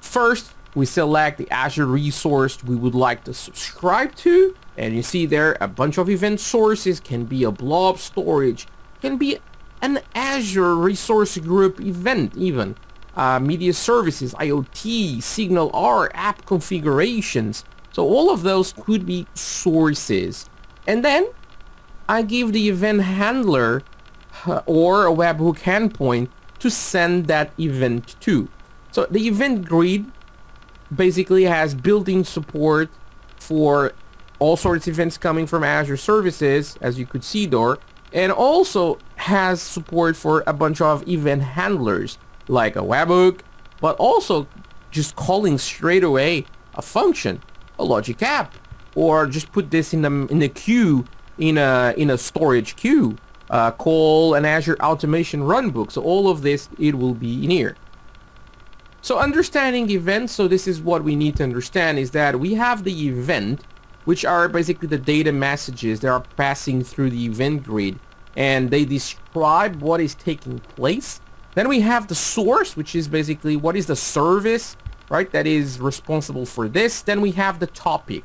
First, we select the Azure resource we would like to subscribe to, and you see there a bunch of event sources. Can be a blob storage, can be an Azure resource group event, even media services, IoT, Signal R, app configurations. So all of those could be sources. And then I give the event handler or a webhook endpoint to send that event to. So the event grid basically has built-in support for all sorts of events coming from Azure services, as you could see there, and also has support for a bunch of event handlers like a webhook, but also just calling straight away a function, a logic app, or just put this in the queue, in a storage queue, call an Azure automation runbook. So all of this, it will be in here. So understanding events, so this is what we need to understand, is that we have the event, which are basically the data messages that are passing through the event grid, and they describe what is taking place. Then we have the source, which is basically what is the service, right, that is responsible for this. Then we have the topic.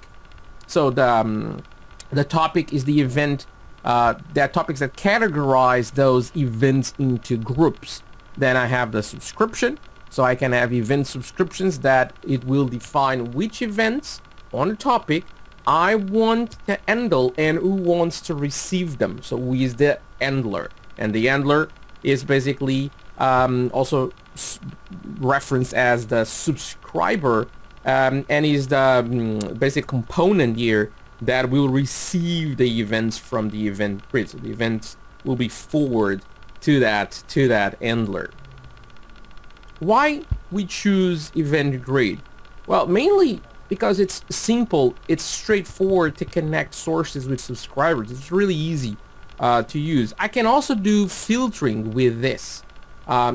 So the topic is the event, that topics that categorize those events into groups. Then I have the subscription. So I can have event subscriptions that it will define which events on a topic I want to handle and who wants to receive them. So who is the handler? And the handler is basically also referenced as the subscriber, and is the basic component here that will receive the events from the event grid. So the events will be forwarded to that handler. Why we choose event grid? Well, mainly because it's simple, it's straightforward to connect sources with subscribers. It's really easy to use. I can also do filtering with this.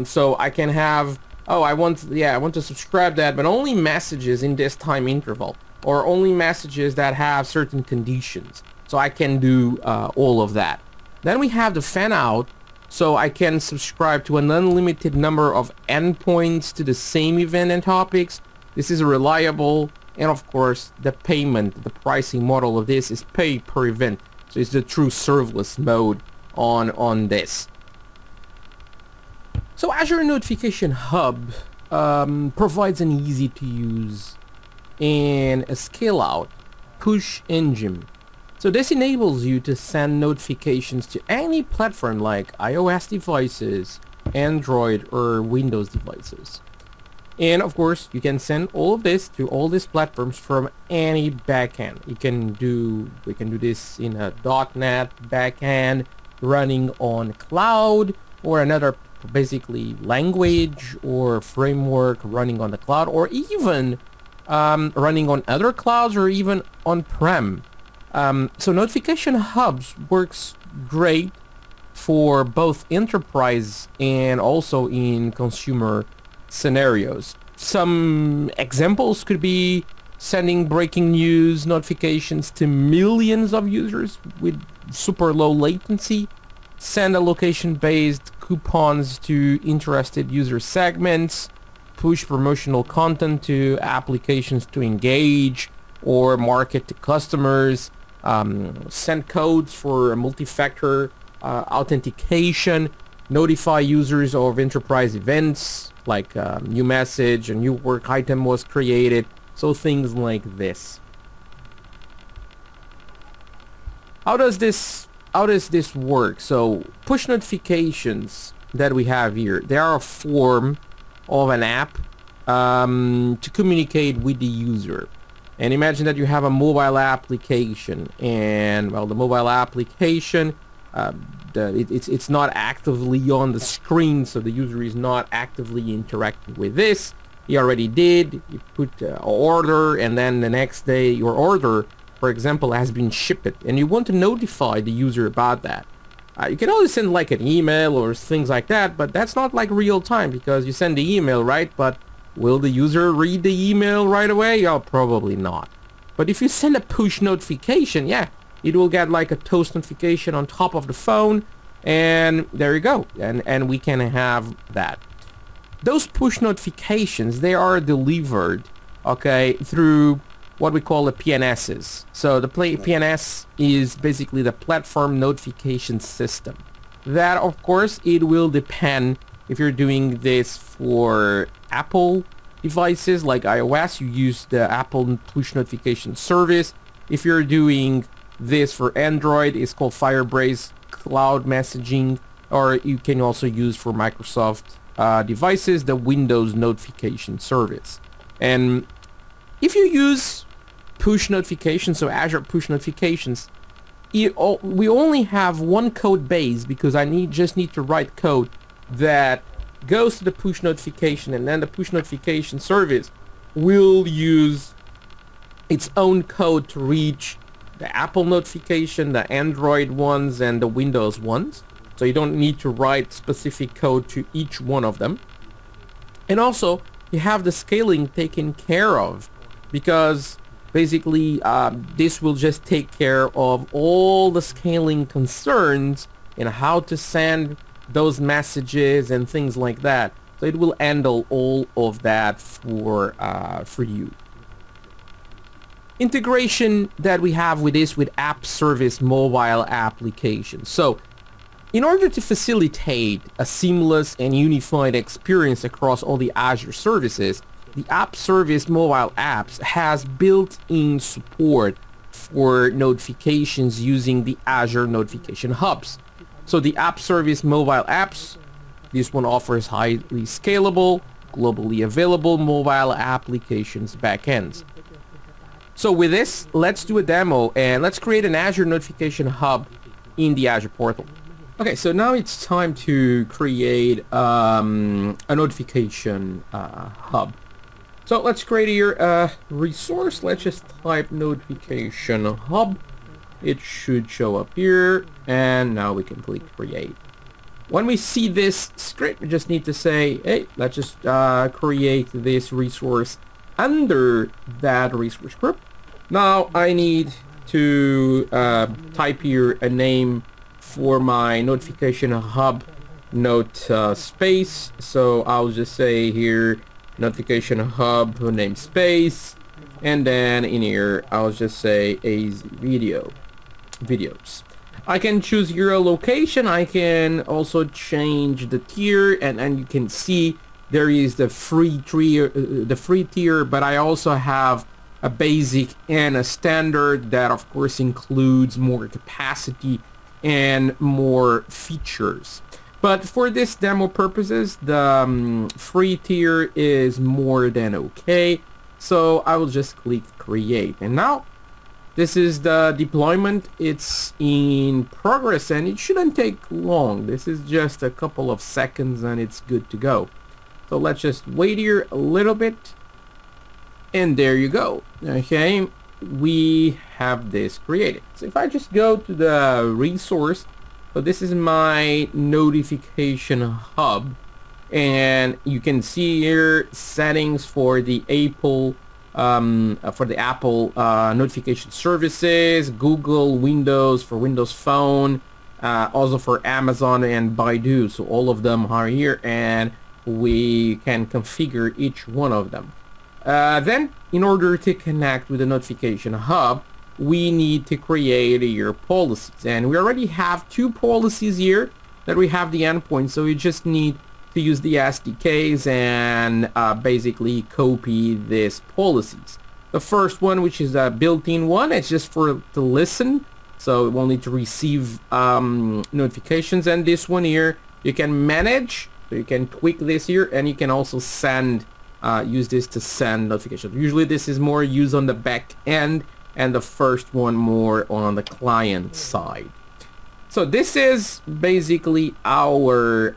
So I can have, oh, I want to subscribe that, but only messages in this time interval, or only messages that have certain conditions. So I can do all of that. Then we have the fan out. So I can subscribe to an unlimited number of endpoints to the same event and topics. This is reliable. And of course, the payment, the pricing model of this is pay per event. So it's the true serverless mode on this. So Azure Notification Hub provides an easy to use and a scale out push engine. So this enables you to send notifications to any platform like iOS devices, Android or Windows devices. And of course, you can send all of this to all these platforms from any backend. We can do this in a .NET backend running on cloud, or another basically language or framework running on the cloud, or even running on other clouds, or even on-prem. So notification hubs works great for both enterprise and also in consumer scenarios. Some examples could be sending breaking news notifications to millions of users with super low latency, send a location-based coupons to interested user segments, push promotional content to applications to engage or market to customers, send codes for multi-factor authentication, notify users of enterprise events like new message, a new work item was created, so things like this. How does this work? So push notifications that we have here, they are a form of an app to communicate with the user. And imagine that you have a mobile application, and well, the mobile application it's not actively on the screen, so the user is not actively interacting with this. He already did. You put an order, and then the next day your order, for example, has been shipped, and you want to notify the user about that. You can always send like an email or things like that, but that's not like real time, because you send the email, right? But will the user read the email right away? Oh, probably not. But if you send a push notification, yeah, it will get like a toast notification on top of the phone, and there you go. And we can have that. Those push notifications, they are delivered, okay, through what we call the PNSs. So the PNS is basically the platform notification system. That, of course, it will depend if you're doing this for Apple devices like iOS, you use the Apple push notification service. If you're doing this for Android, it's called Firebase Cloud Messaging, or you can also use for Microsoft devices the Windows notification service. And if you use push notifications, so Azure push notifications, we only have one code base, because I just need to write code that goes to the push notification, and then the push notification service will use its own code to reach the Apple notification, the Android ones, and the Windows ones. So you don't need to write specific code to each one of them. And also, you have the scaling taken care of, because basically this will just take care of all the scaling concerns and how to send those messages and things like that. So it will handle all of that for you. Integration that we have with this with app service mobile applications. So in order to facilitate a seamless and unified experience across all the Azure services, the app service mobile apps has built-in support for notifications using the Azure notification hubs. So the app service mobile apps, this one offers highly scalable, globally available mobile applications backends. So with this, let's do a demo, and let's create an Azure notification hub in the Azure portal. Okay, so now it's time to create a notification hub. So let's create here a resource. Let's just type notification hub. It should show up here, and now we can click create. When we see this script, we just need to say, hey, let's just create this resource under that resource group. Now I need to type here a name for my notification hub note space. So I'll just say here notification hub namespace, and then in here I'll just say AZ videos. I can choose your location. I can also change the tier, and you can see there is the free tier, but I also have a basic and a standard that of course includes more capacity and more features. But for this demo purposes, the free tier is more than okay. So I will just click create. And now this is the deployment. It's in progress and it shouldn't take long. This is just a couple of seconds and it's good to go. So let's just wait here a little bit. And there you go. Okay, we have this created. So if I just go to the resource, so this is my notification hub, and you can see here settings for the Apple notification services, Google, Windows for Windows Phone, also for Amazon and Baidu. So all of them are here, and we can configure each one of them. Then, in order to connect with the notification hub, we need to create your policies, and we already have 2 policies here that we have the endpoint, so we just need to use the SDKs and basically copy these policies. The first one, which is a built-in one, it's just to listen, so it will need to receive notifications. And this one here you can manage, so you can tweak this here, and you can also send use this to send notifications. Usually this is more used on the back end, and the first one more on the client side. So this is basically our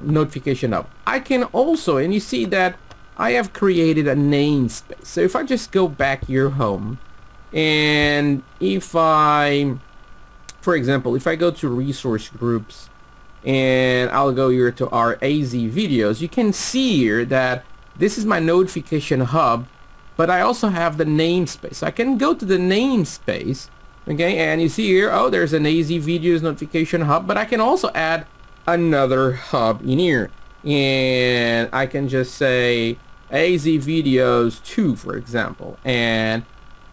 notification hub. I can also, and you see that I have created a namespace. So if I just go back here home, and if I, for example, if I go to resource groups, and I'll go here to our AZ videos, you can see here that this is my notification hub, but I also have the namespace. I can go to the namespace, okay, and you see here, oh, there's an AZ videos notification hub, but I can also add another hub in here, and I can just say AZ videos 2, for example, and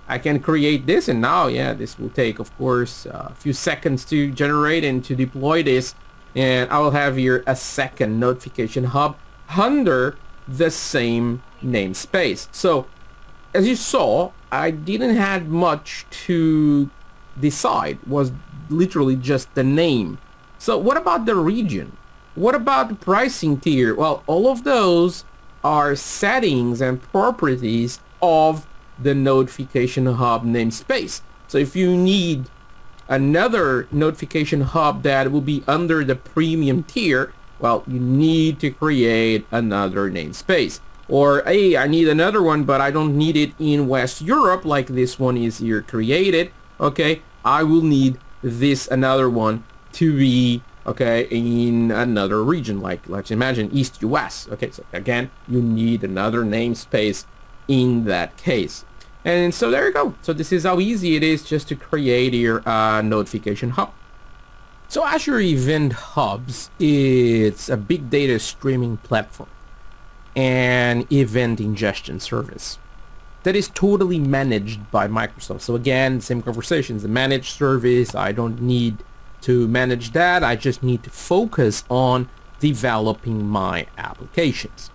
I can create this. And now, yeah, this will take, of course, a few seconds to generate and to deploy this, and I will have here a second notification hub under the same namespace. So as you saw, I didn't have much to decide. It was literally just the name. So what about the region? What about the pricing tier? Well, all of those are settings and properties of the notification hub namespace. So if you need another notification hub that will be under the premium tier, well, you need to create another namespace. Or, hey, I need another one, but I don't need it in West Europe like this one is here created. Okay, I will need this another one to be, okay, in another region, like let's imagine East US. Okay, so again, you need another namespace in that case. And so there you go. So this is how easy it is just to create your notification hub. So Azure Event Hubs, it's a big data streaming platform and event ingestion service that is totally managed by Microsoft. So again, same conversations, the managed service, I don't need to manage that. I just need to focus on developing my applications.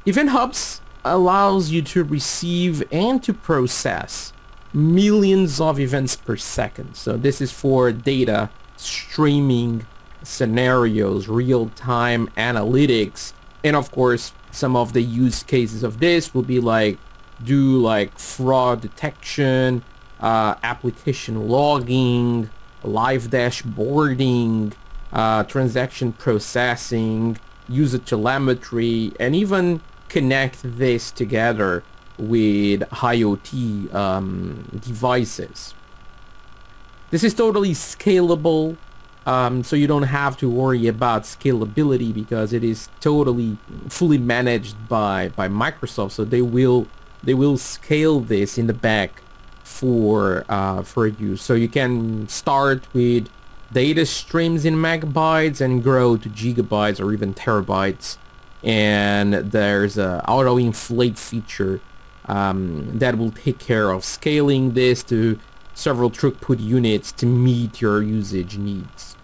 Event Hubs allows you to receive and to process millions of events per second. So this is for data streaming scenarios, real-time analytics, and of course some of the use cases of this will be like fraud detection, application logging, live dashboarding, transaction processing, user telemetry, and even connect this together with IoT devices. This is totally scalable, so you don't have to worry about scalability because it is totally fully managed by Microsoft. So they will scale this in the back for you. So you can start with data streams in megabytes and grow to gigabytes or even terabytes. And there's a auto inflate feature that will take care of scaling this to several throughput units to meet your usage needs.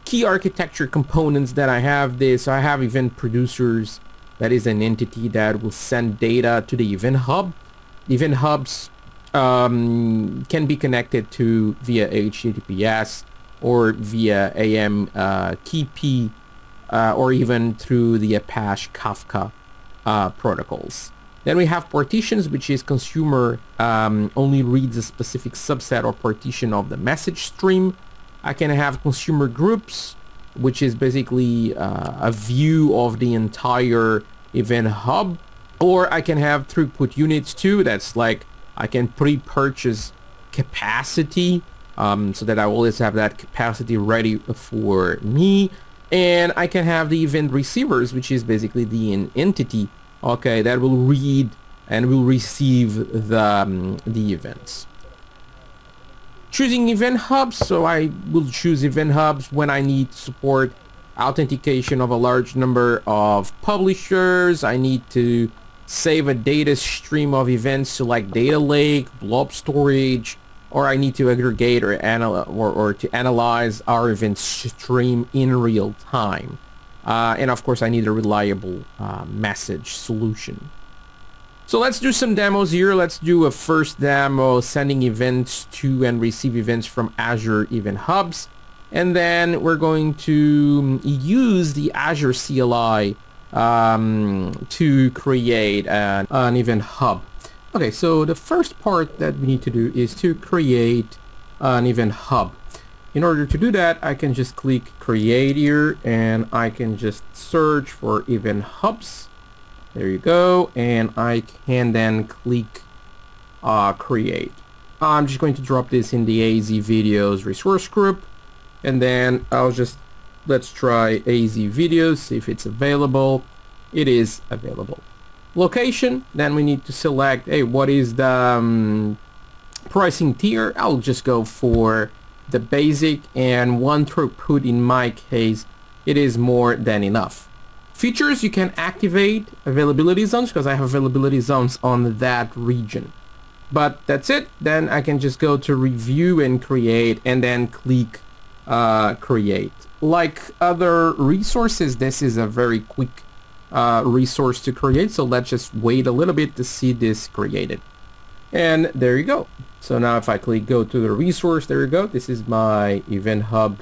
Key architecture components that I have event producers. That is an entity that will send data to the event hub. Event hubs can be connected to via HTTPS or via AMQP, or even through the Apache Kafka protocols. Then we have partitions, which is consumer only reads a specific subset or partition of the message stream. I can have consumer groups, which is basically a view of the entire event hub. Or I can have throughput units too. That's like I can pre-purchase capacity so that I always have that capacity ready for me. And I can have the event receivers, which is basically the entity, okay, that will read and will receive the events. Choosing event hubs, so I will choose event hubs when I need to support authentication of a large number of publishers. I need to save a data stream of events to like data lake, blob storage, or I need to aggregate or to analyze our event stream in real time. And of course I need a reliable message solution. So let's do some demos here. Let's do a first demo, sending events to and receive events from Azure Event Hubs. And then we're going to use the Azure CLI to create an event hub. Okay, so the first part that we need to do is to create an event hub. In order to do that, I can just click create here and I can just search for event hubs. There you go, and I can then click create. I'm just going to drop this in the AZ videos resource group, and then let's try AZ videos, see if it's available. It is available. Location, then we need to select, hey, what is the pricing tier? I'll just go for the basic, and one throughput in my case, it is more than enough. Features, you can activate availability zones because I have availability zones on that region. But that's it. Then I can just go to review and create and then click create. Like other resources, this is a very quick resource to create. So let's just wait a little bit to see this created. And there you go. So now if I click go to the resource, there you go. This is my event hub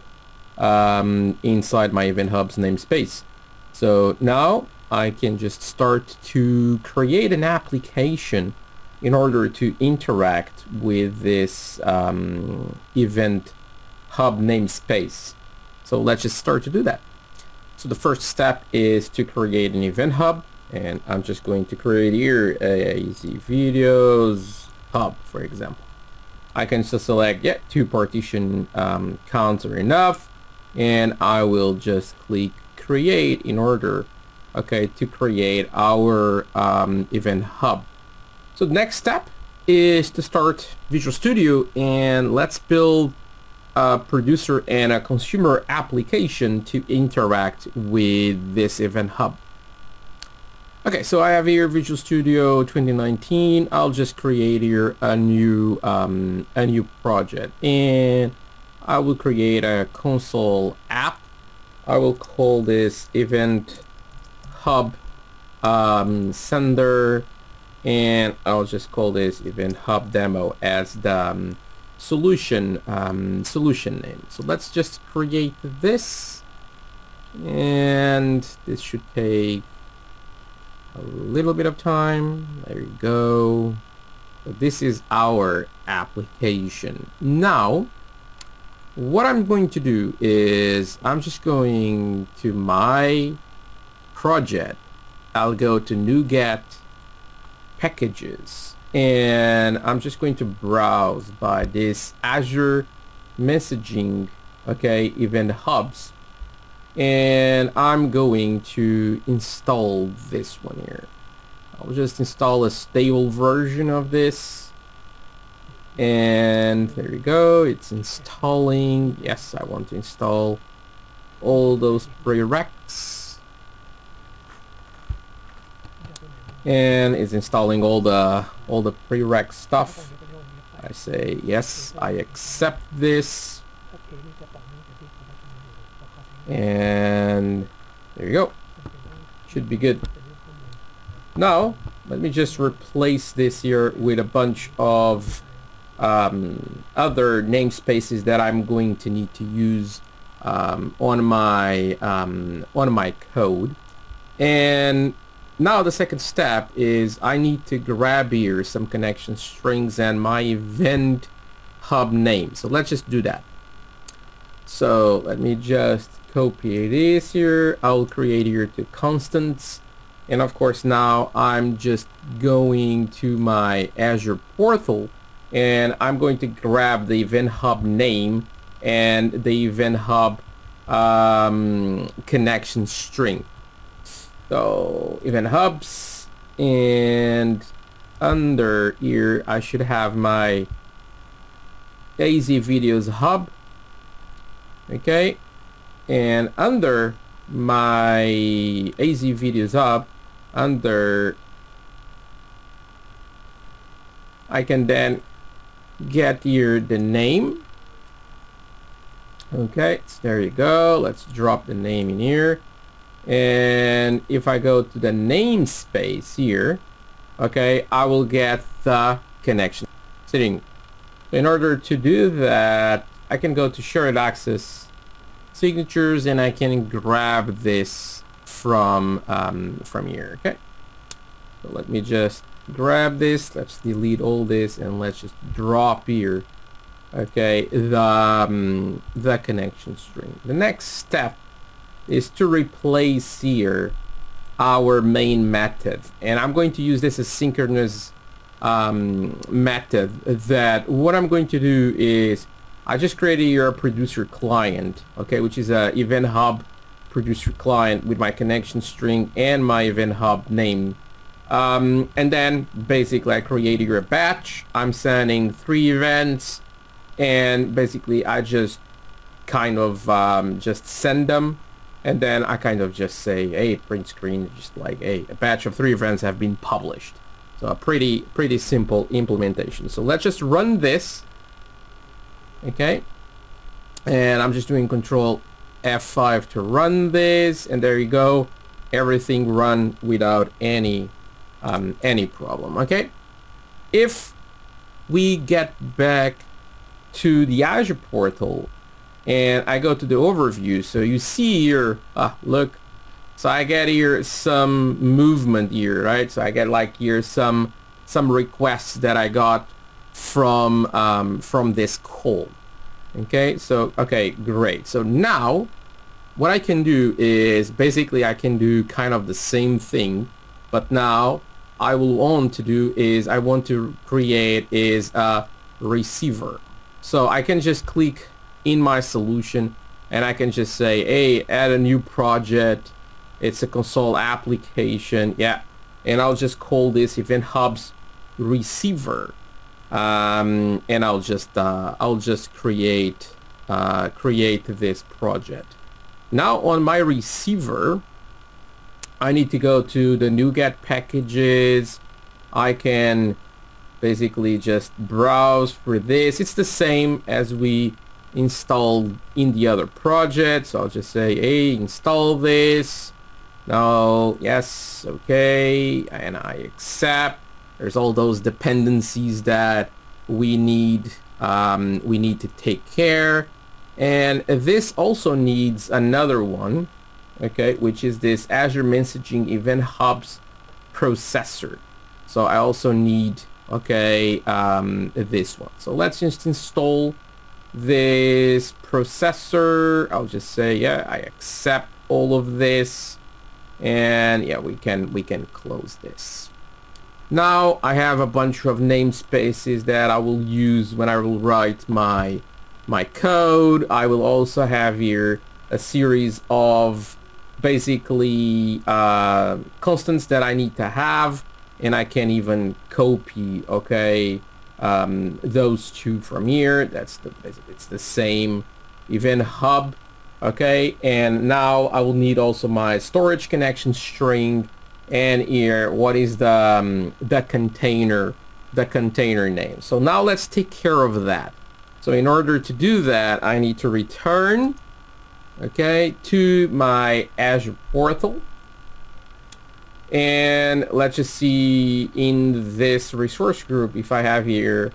inside my event hub's namespace. So now I can just start to create an application in order to interact with this event hub namespace. So let's just start to do that. So the first step is to create an event hub, and I'm just going to create here a AZ videos hub, for example. I can just select, yeah, 2 partition counts are enough, and I will just click create in order, okay, to create our event hub. So the next step is to start Visual Studio, and let's build a producer and a consumer application to interact with this event hub. Okay, so I have here Visual Studio 2019. I'll just create here a new project, and I will create a console app. I will call this event hub sender, and I'll just call this event hub demo as the solution name. So let's just create this, and this should take a little bit of time. There you go. So this is our application. Now what I'm going to do is I'm just going to my project. I'll go to NuGet packages, and I'm just going to browse by this Azure messaging, okay, event hubs, and I'm going to install this one here. I'll just install a stable version of this. And there you go, it's installing. Yes, I want to install all those prereqs, and it's installing all the prereq stuff. I say yes, I accept this, and there you go, should be good. Now let me just replace this here with a bunch of other namespaces that I'm going to need to use on my code. And now the second step is I need to grab here some connection strings and my event hub name. So let's just do that. So let me just copy this here. I'll create here two constants. And of course now I'm just going to my Azure portal and I'm going to grab the event hub name and the event hub connection string. So event hubs, and under here I should have my AZ videos hub. Okay, and under my AZ videos hub, under I can then get here the name. Okay, so there you go. Let's drop the name in here. And if I go to the namespace here, okay, I will get the connection string. So in order to do that, I can go to shared access signatures and I can grab this from here. Okay, so let me just grab this. Let's delete all this and let's just drop here. Okay, the connection string. The next step is to replace here our main method, and I'm going to use this asynchronous method. That what I'm going to do is I just created here a producer client, okay, which is a event hub producer client with my connection string and my event hub name, and then basically I created here a batch. I'm sending 3 events, and basically I just kind of just send them. And then I kind of just say, hey, print screen, just like, hey, a batch of 3 events have been published. So a pretty simple implementation. So let's just run this. Okay. And I'm just doing Control F5 to run this. And there you go. Everything run without any problem. Okay. If we get back to the Azure portal, and I go to the overview, so you see here, look, so I get here some movement here, right? So I get like here some requests that I got from this call. Okay, so okay, great. So now what I can do is basically I can do kind of the same thing, but now I will want to do is I want to create is a receiver. So I can just click in my solution and I can just say, hey, add a new project. It's a console application. Yeah. And I'll just call this event hubs receiver. And I'll just create this project. Now on my receiver, I need to go to the NuGet packages. I can basically just browse for this. It's the same as we installed in the other project. So I'll just say, hey, install this. No, yes, okay, and I accept. There's all those dependencies that we need to take care. And this also needs another one, okay, which is this Azure Messaging Event Hubs processor. So I also need, okay, this one. So let's just install this processor. I'll just say, yeah, I accept all of this, and yeah, we can close this. Now I have a bunch of namespaces that I will use when I will write my code. I will also have here a series of basically constants that I need to have, and I can even copy, okay, those two from here. That's it's the same event hub, okay. And now I will need also my storage connection string, and here what is the container name. So now let's take care of that. So in order to do that, I need to return, okay, to my Azure portal. And let's just see in this resource group if I have here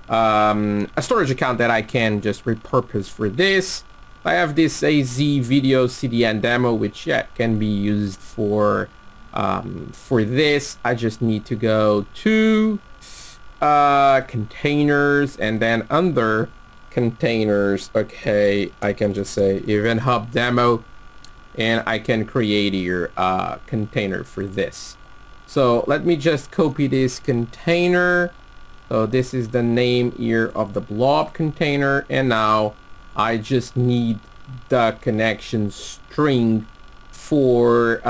a storage account that I can just repurpose for this. I have this AZ video CDN demo, which can be used for this. I just need to go to containers, and then under containers, okay, I can just say Event Hub demo, and I can create here a container for this. So let me just copy this container. So this is the name here of the blob container, and now I just need the connection string for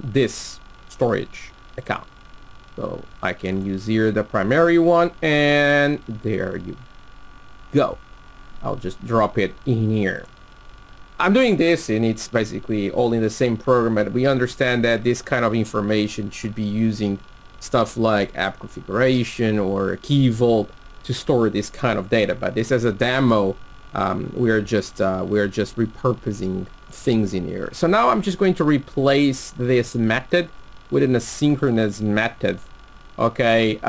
this storage account. So I can use here the primary one, and there you go. I'll just drop it in here. I'm doing this, and it's basically all in the same program, but we understand that this kind of information should be using stuff like app configuration or key vault to store this kind of data. But this as a demo, we are just repurposing things in here. So now I'm just going to replace this method with an asynchronous method, okay,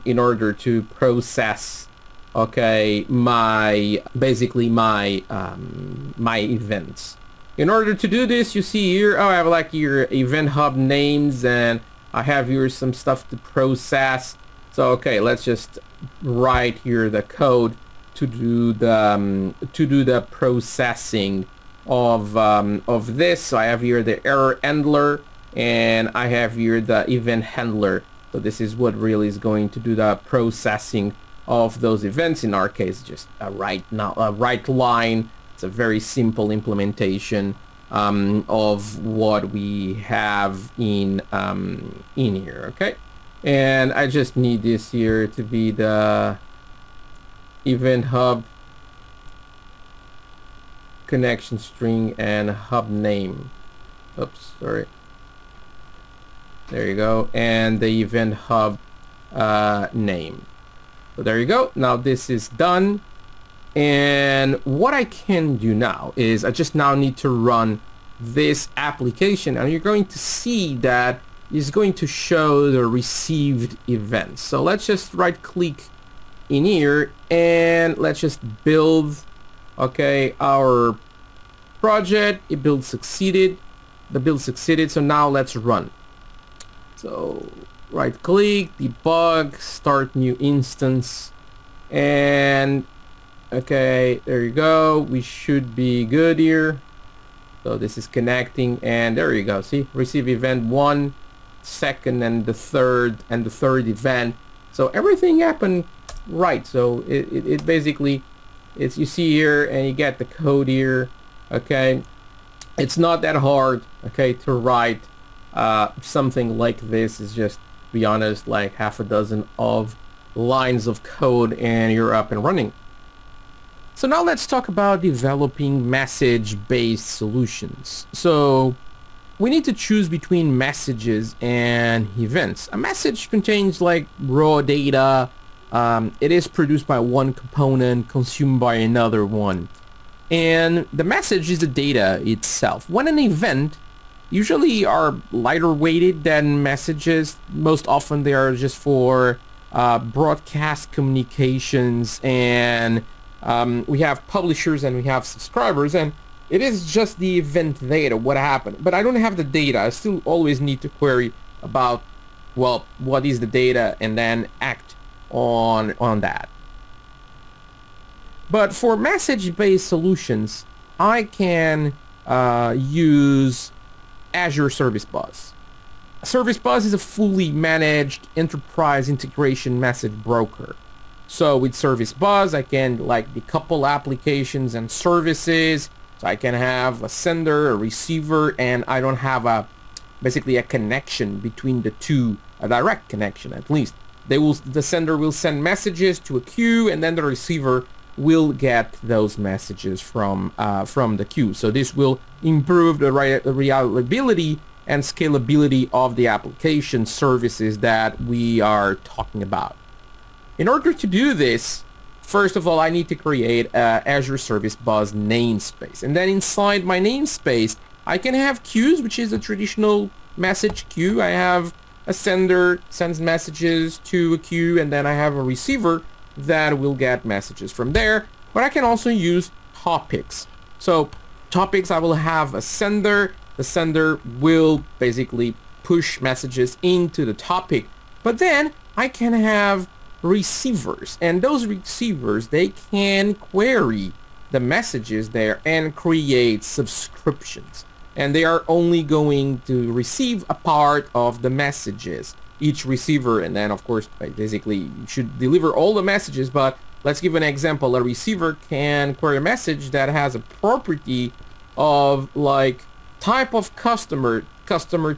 in order to process, okay, my events. In order to do this, you see here, I have like your event hub names, and I have here some stuff to process. So okay, let's just write here the code to do the processing of this. So I have here the error handler, and I have here the event handler. So this is what really is going to do the processing of those events. In our case, just a write line. It's a very simple implementation of what we have in here. Okay, and I just need this here to be the event hub connection string and hub name. Oops, sorry. There you go, and the event hub name. So there you go. Now this is done. And what I can do now is I just now need to run this application, and you're going to see that it's going to show the received events. So let's just right click in here, and let's just build, okay, our project. The build succeeded. So now let's run. So right click, debug, start new instance, and okay, there you go. We should be good here. So this is connecting, and there you go. See, receive event 1, second, and the third event. So everything happened right. So it basically, you see here, and you get the code here. Okay, it's not that hard, okay, to write something like this. Is just, to be honest, like half a dozen of lines of code, and you're up and running. So now let's talk about developing message-based solutions. So we need to choose between messages and events. A message contains like raw data. It is produced by one component, consumed by another one. And the message is the data itself. When an event usually are lighter weighted than messages, most often they are just for broadcast communications, and we have publishers and we have subscribers, and it is just the event data, what happened. But I don't have the data. I still always need to query about, well, what is the data, and then act on that. But for message-based solutions, I can use Azure Service Bus. Service Bus is a fully managed enterprise integration message broker. So with Service Bus, I can like decouple applications and services. So I can have a sender, a receiver, and I don't have basically a connection between the two, a direct connection at least. The sender will send messages to a queue, and then the receiver will get those messages from the queue. So this will improve the reliability and scalability of the application services that we are talking about. In order to do this, first of all, I need to create a Azure Service Bus namespace. And then inside my namespace, I can have queues, which is a traditional message queue. I have a sender sends messages to a queue, and then I have a receiver that will get messages from there. But I can also use topics. So topics, I will have a sender. The sender will basically push messages into the topic. But then I can have receivers, and those receivers, they can query the messages there and create subscriptions. And they are only going to receive a part of the messages, each receiver. And then of course, basically you should deliver all the messages, but let's give an example. A receiver can query a message that has a property of like type of customer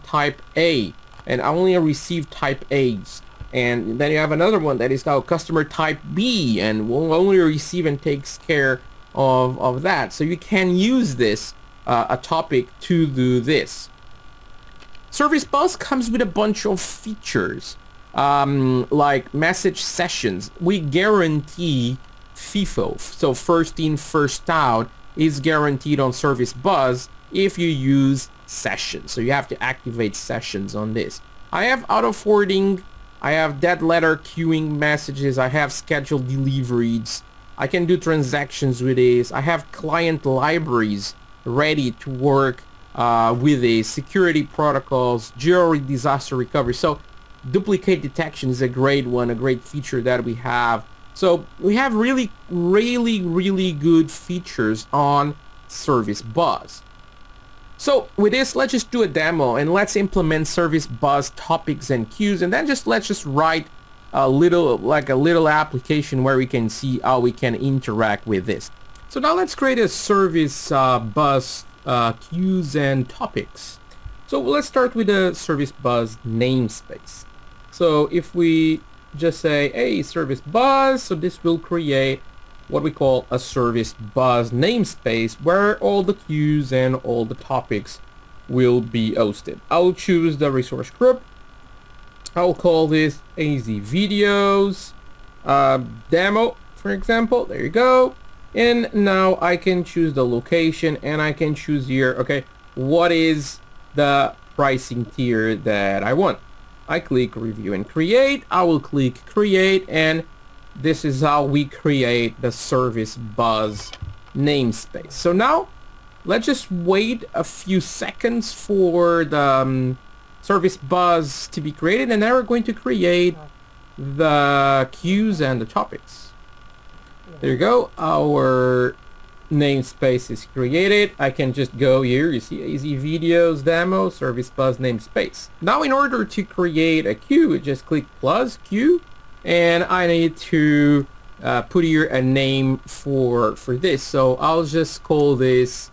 type A, and I only receive type A's. And then you have another one that is called customer type B, and will only receive and takes care of that. So you can use this a topic to do this. Service Bus comes with a bunch of features, like message sessions. We guarantee FIFO, so first in first out, is guaranteed on Service Bus if you use sessions. So you have to activate sessions on this. I have auto forwarding, I have dead letter queuing messages, I have scheduled deliveries, I can do transactions with this, I have client libraries ready to work with the security protocols, geo disaster recovery. So duplicate detection is a great one, a great feature that we have. So we have really good features on Service Bus. So with this, let's just do a demo and let's implement Service Bus topics and queues, and then let's just write a little application where we can see how we can interact with this. So now let's create a Service Bus queues and topics. So let's start with a Service Bus namespace. So if we just say, hey, Service Bus, so this will create what we call a Service Bus namespace where all the queues and all the topics will be hosted. I'll choose the resource group. I'll call this AZ Videos Demo, for example. There you go. And now I can choose the location, and I can choose here, okay, what is the pricing tier that I want. I click Review and Create. I will click Create, and this is how we create the Service Bus namespace. So now let's just wait a few seconds for the Service Bus to be created, and now we're going to create the queues and the topics. There you go. Our namespace is created. I can just go here. You see AZ Videos Demo Service Bus namespace. Now in order to create a queue, just click plus queue, and I need to put here a name for this. So I'll just call this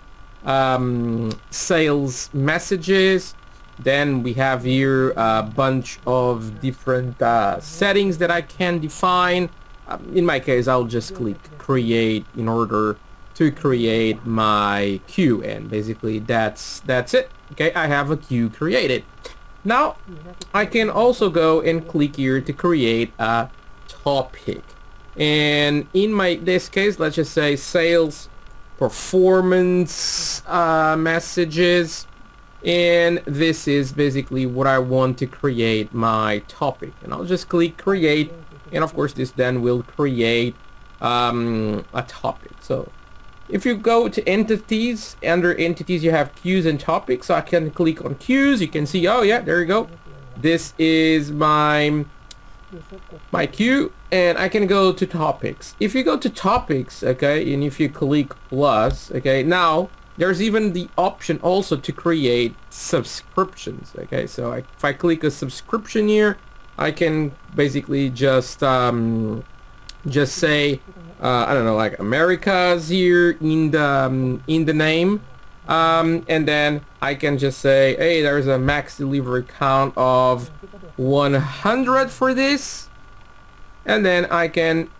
sales messages. Then we have here a bunch of different settings that I can define. In my case, I'll just click create in order to create my queue, and basically that's it. Okay, I have a queue created. Now I can also go and click here to create a topic, and in this case, let's just say sales performance messages, and this is basically what I want to create my topic. And I'll just click create, and of course this then will create a topic. So if you go to entities, under entities you have queues and topics. So I can click on queues. You can see, oh yeah, there you go, this is my queue, and I can go to topics. If you go to topics, okay, and if you click plus, okay, now there's even the option also to create subscriptions. Okay, so if I click a subscription here, I can basically just say I don't know, like America's here in the name, and then I can just say, hey, there's a max delivery count of 100 for this, and then I can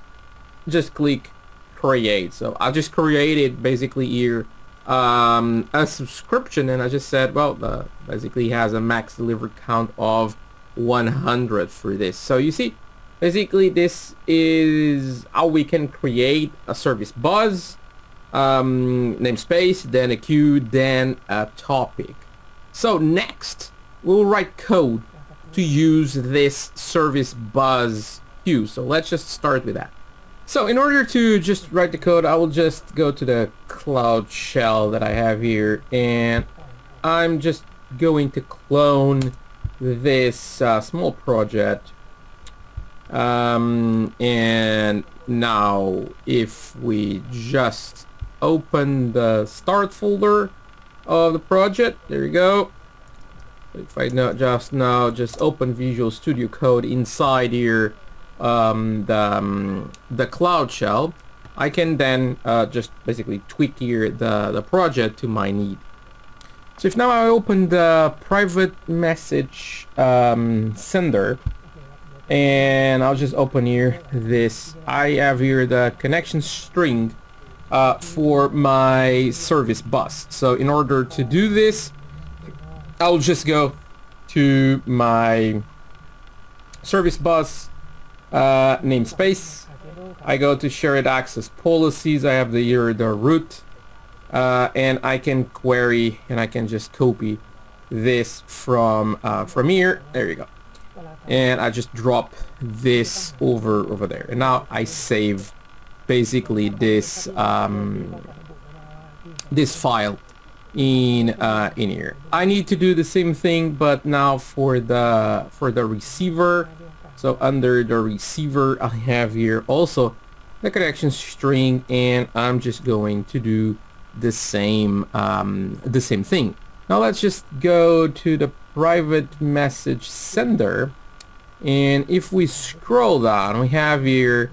just click create. So I just created basically here a subscription, and I just said, well, basically has a max delivery count of 100 for this. So you see, basically this is how we can create a Service Bus namespace, then a queue, then a topic. So next we'll write code to use this Service Bus queue. So let's just start with that. So in order to just write the code, I will just go to the Cloud Shell that I have here, and I'm just going to clone this small project. And now if we just open the start folder of the project, there you go. If I just open Visual Studio Code inside here, the Cloud Shell, I can then just basically tweak here the project to my need. So if now I open the private message sender, and I'll just open here this, I have here the connection string for my service bus. So in order to do this, I'll just go to my service bus namespace. I go to shared access policies. I have the root, and I can query, and I can just copy this from here. There you go. And I just drop this over there, and now I save basically this this file in here. I need to do the same thing, but now for the receiver. So under the receiver, I have here also the connection string, and I'm just going to do the same thing. Now let's just go to the private message sender, and if we scroll down, we have here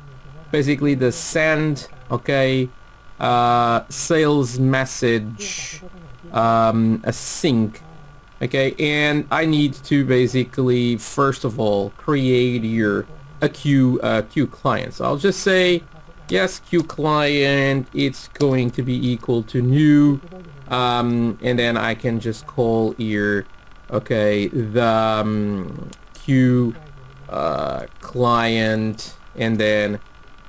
basically the send, okay, sales message async, okay, and I need to basically first of all create here a queue client. So I'll just say yes, queue client, it's going to be equal to new, and then I can just call here, okay, the queue client, and then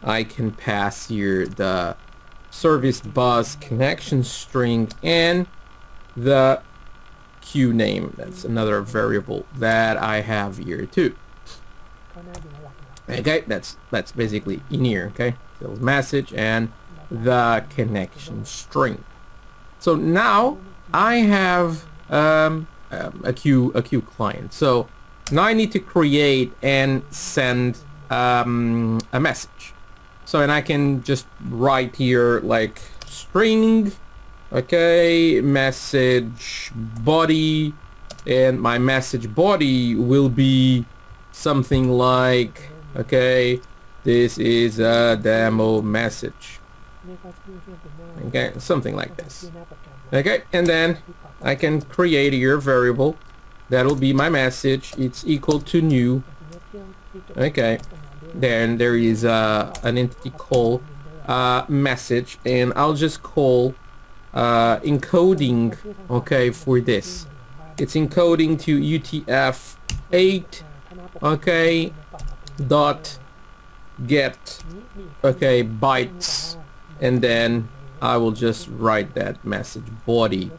I can pass here the service bus connection string and the queue name. That's another variable that I have here too. Okay, that's basically in here. Okay, sales message and the connection string. So now I have a queue client. So now I need to create and send a message. So, and I can just write here like string, okay, message body, and my message body will be something like, okay, this is a demo message, okay, something like this. Okay, and then I can create here a variable that will be my message. It's equal to new. Okay, then there is an entity call message, and I'll just call encoding, okay, for this. It's encoding to UTF-8, okay, dot get, okay, bytes, and then I will just write that message body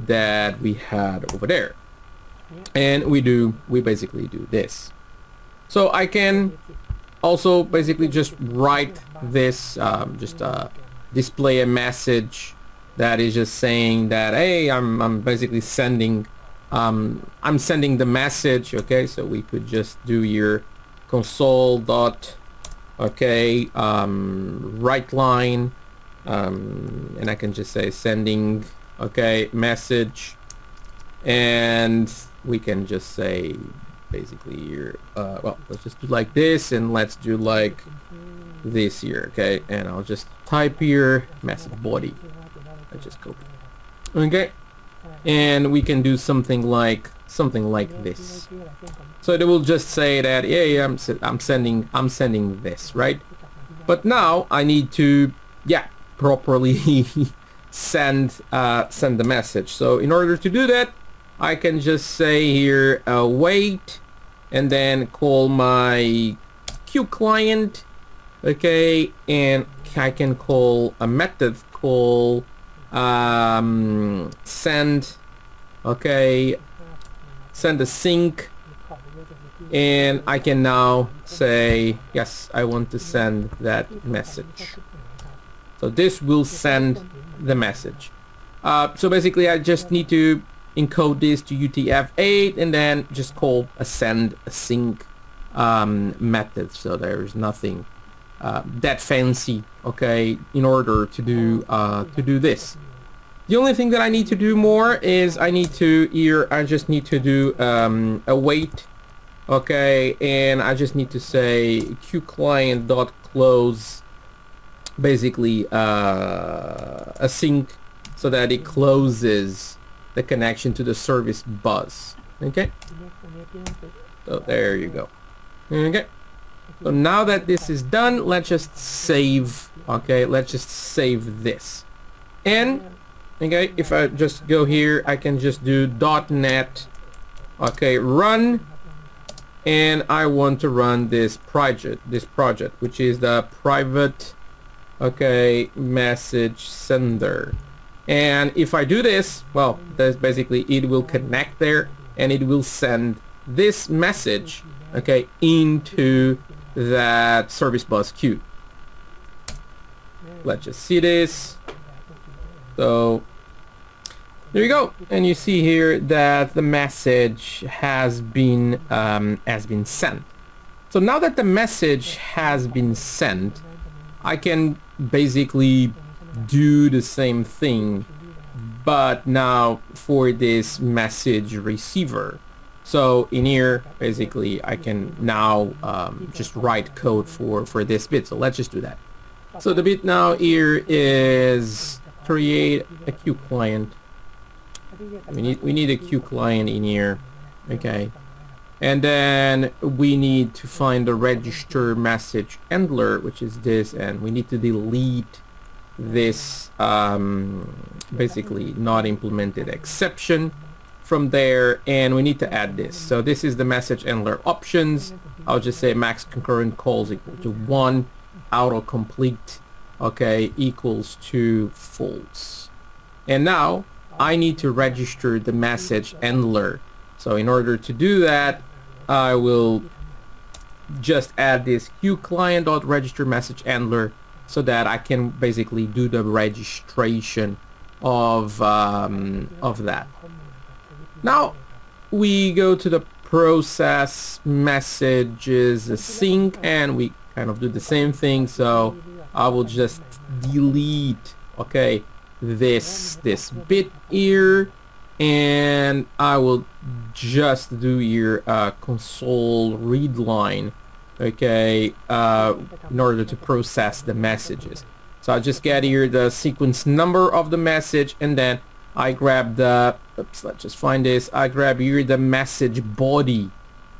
that we had over there, and we basically do this. So I can also basically just write this, display a message that is just saying that, hey, I'm basically sending, I'm sending the message. Okay, so we could just do your console dot, okay, write line, and I can just say sending, okay, message, and we can just say basically here, well, let's just do like this, and let's do like this here, okay, and I'll just type here message body. I just copy, okay, and we can do something like this. So it will just say that, yeah, I'm sending this, right? But now I need to, yeah, properly send the message. So in order to do that, I can just say here wait, and then call my queue client, okay, and I can call a method call send, okay, send a sync, and I can now say yes, I want to send that message. So this will send the message. So basically I just need to encode this to UTF-8 and then just call a send async method. So there's nothing that fancy, okay, in order to do this. The only thing that I need to do more is I just need to do await, okay, and I just need to say qclient.close basically async, so that it closes the connection to the service bus. Okay, so there you go. Okay, so now that this is done, let's just save. Okay, let's just save this. And okay, if I just go here, I can just do .NET, okay, run, and I want to run this project, which is the private, okay, message sender. And if I do this, well, that's basically it will connect there and it will send this message, okay, into that service bus queue. Let's just see this. So there you go, and you see here that the message has been sent. So now that the message has been sent, I can basically do the same thing, but now for this message receiver. So in here, basically, I can now just write code for this bit. So let's just do that. So the bit now here is create a queue client. We need a queue client in here, okay, and then we need to find the register message handler, which is this, and we need to delete this basically not implemented exception from there, and we need to add this. So this is the message handler options. I'll just say max concurrent calls equal to 1, autocomplete, okay, equals to false. And now I need to register the message handler. So in order to do that, I will just add this qclient.register message handler, so that I can basically do the registration of that. Now we go to the process messages async, and we kind of do the same thing. So I will just delete, okay, this bit here, and I will just do here console read line, okay, in order to process the messages. So I just get here the sequence number of the message, and then I grab the, oops, let's just find this, I grab here the message body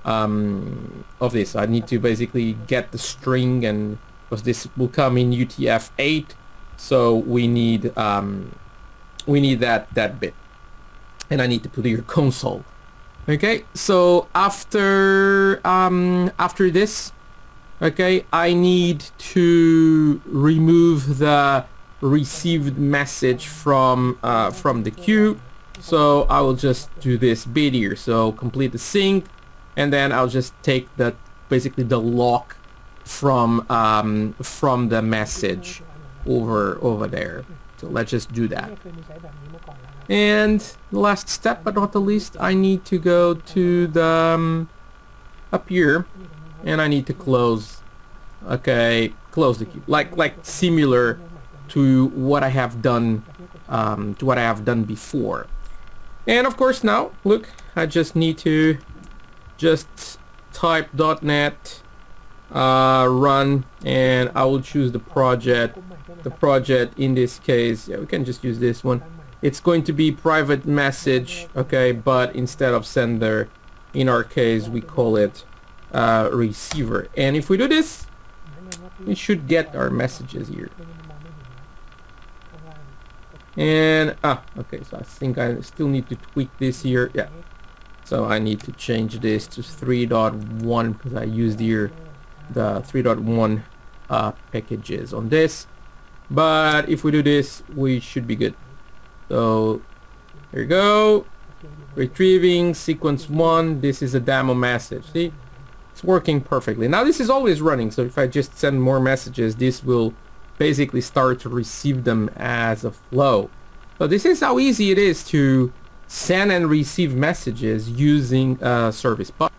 of this. I need to basically get the string, and because this will come in UTF-8, so we need that bit, and I need to put here console. Okay, so after this, okay, I need to remove the received message from the queue. So I will just do this bit here. So complete the sync, and then I'll just take basically the lock from the message over there. So let's just do that. And the last step, but not the least, I need to go to the up here, and I need to close, okay, close the queue, like similar to what I have done before. And of course now, look, I just need to just type .NET run, and I will choose the project. The project in this case, yeah, we can just use this one. It's going to be private message, okay, but instead of sender, in our case, we call it receiver. And if we do this, we should get our messages here. And okay, so I think I still need to tweak this here. Yeah, so I need to change this to 3.1 because I used here the 3.1 packages on this. But if we do this, we should be good. So here you go, retrieving sequence 1. This is a demo message. See, It's working perfectly. Now this is always running, so if I just send more messages, this will basically start to receive them as a flow. So this is how easy it is to send and receive messages using Service Bus.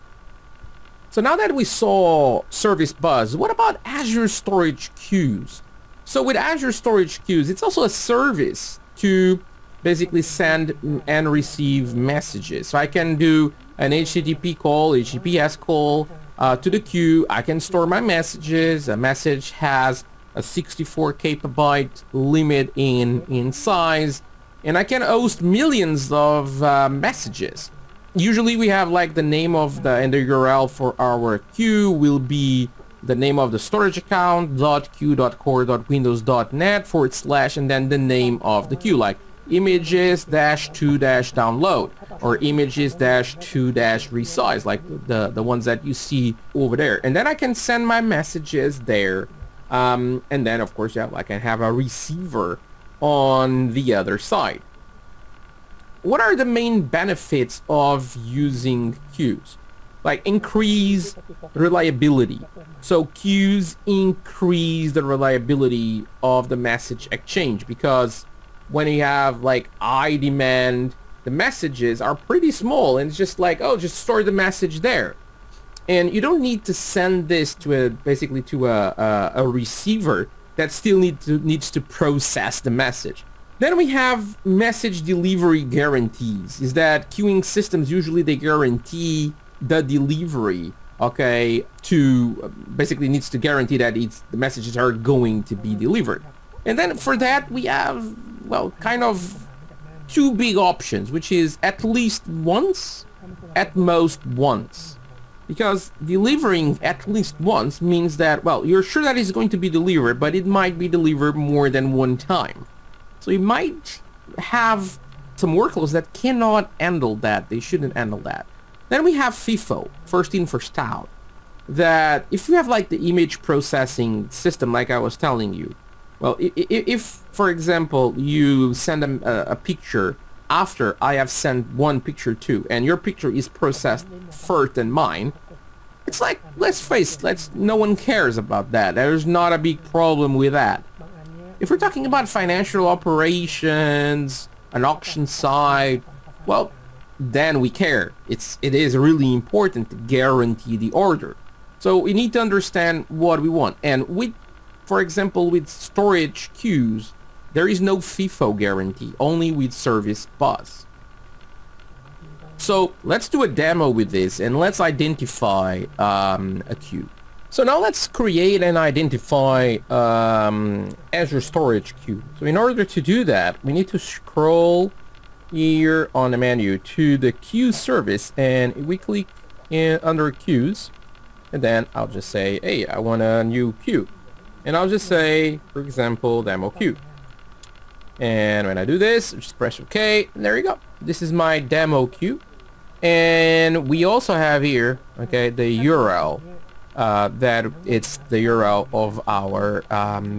So now that we saw Service Bus, what about Azure Storage Queues? So with Azure Storage Queues, it's also a service to basically send and receive messages. So I can do an HTTP call, HTTPS call to the queue. I can store my messages. A message has a 64 kilobyte limit in size, and I can host millions of messages. Usually we have like the name of and the URL for our queue will be the name of the storage account .q.core.windows.net / and then the name of the queue, like images-2-download or images-2-resize, like the ones that you see over there. And then I can send my messages there. And then of course, I can have a receiver on the other side. What are the main benefits of using queues? Like increase reliability. So queues increase the reliability of the message exchange, because when you have like high demand, the messages are pretty small and it's just like, oh, just store the message there. And you don't need to send this to a receiver that still needs to process the message. Then we have message delivery guarantees. Is that queuing systems usually they guarantee the delivery, okay, to basically needs to guarantee that the messages are going to be delivered. And then for that we have, well, kind of two big options, which is at least once, at most once. Because delivering at least once means that, well, you're sure that it's going to be delivered, but it might be delivered more than one time. So you might have some workloads that cannot handle that. They shouldn't handle that. Then we have FIFO, first in, first out. That if you have like the image processing system, like I was telling you, well, if for example, you send a picture after I have sent one picture too, and your picture is processed first than mine, it's like, let's face it, no one cares about that. There's not a big problem with that. If we're talking about financial operations, an auction site, well, then we care. It is really important to guarantee the order. So we need to understand what we want. And with, for example, with storage queues, there is no FIFO guarantee, only with Service Bus. So let's do a demo with this and let's identify a queue. So now let's create and identify Azure Storage Queue. So in order to do that, we need to scroll here on the menu to the queue service, and we click under queues, and then I'll just say, hey, I want a new queue. And I'll just say, for example, demo queue. And when I do this, just press OK, and there you go. This is my demo queue. And we also have here, okay, the URL. That it's the URL of our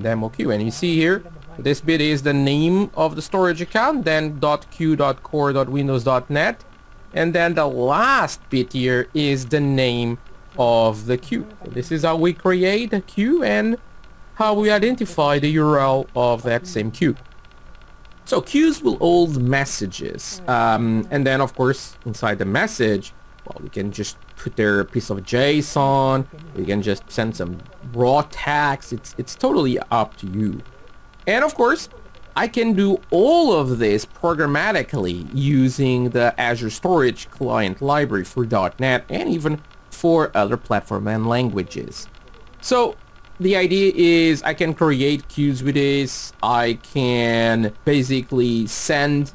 demo queue, and you see here this bit is the name of the storage account, then .q.core.windows.net, and then the last bit here is the name of the queue. So this is how we create a queue and how we identify the URL of that same queue. So queues will hold messages, and then of course inside the message, well, we can just put there a piece of JSON, we can just send some raw text. It's totally up to you. And of course, I can do all of this programmatically using the Azure Storage Client Library for .NET and even for other platform and languages. So the idea is I can create queues with this. I can basically send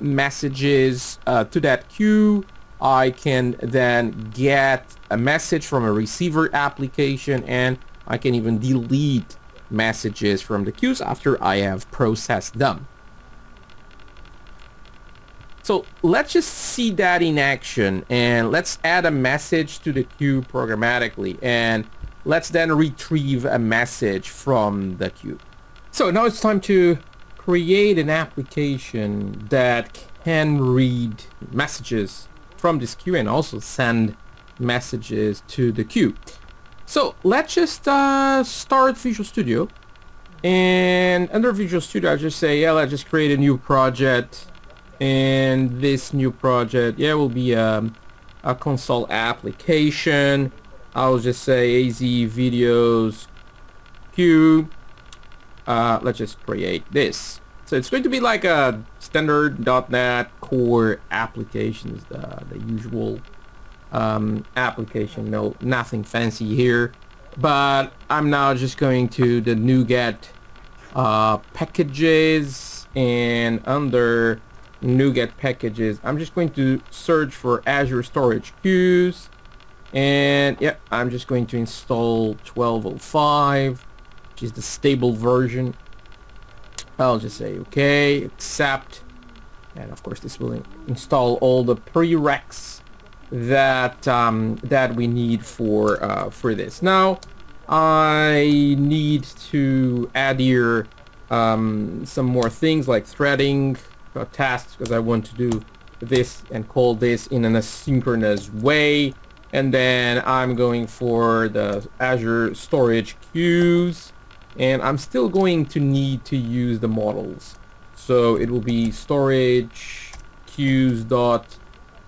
messages to that queue. I can then get a message from a receiver application, and I can even delete messages from the queues after I have processed them. So let's just see that in action, and let's add a message to the queue programmatically, and let's then retrieve a message from the queue. So now it's time to create an application that can read messages from this queue and also send messages to the queue. So let's just start Visual Studio, and under Visual Studio I'll just say, yeah, let's just create a new project, and this new project, yeah, will be a console application. I'll just say AZ videos queue. Let's just create this. So it's going to be like a standard .NET Core applications, the usual application. No, nothing fancy here. But I'm now just going to the NuGet packages, and under NuGet packages, I'm just going to search for Azure Storage Queues, and yeah, I'm just going to install 1205, which is the stable version. I'll just say okay, accept, and of course this will install all the prereqs that that we need for this. Now I need to add here some more things like threading tasks, because I want to do this and call this in an asynchronous way. And then I'm going for the Azure storage queues, and I'm still going to need to use the models. So it will be storage queues dot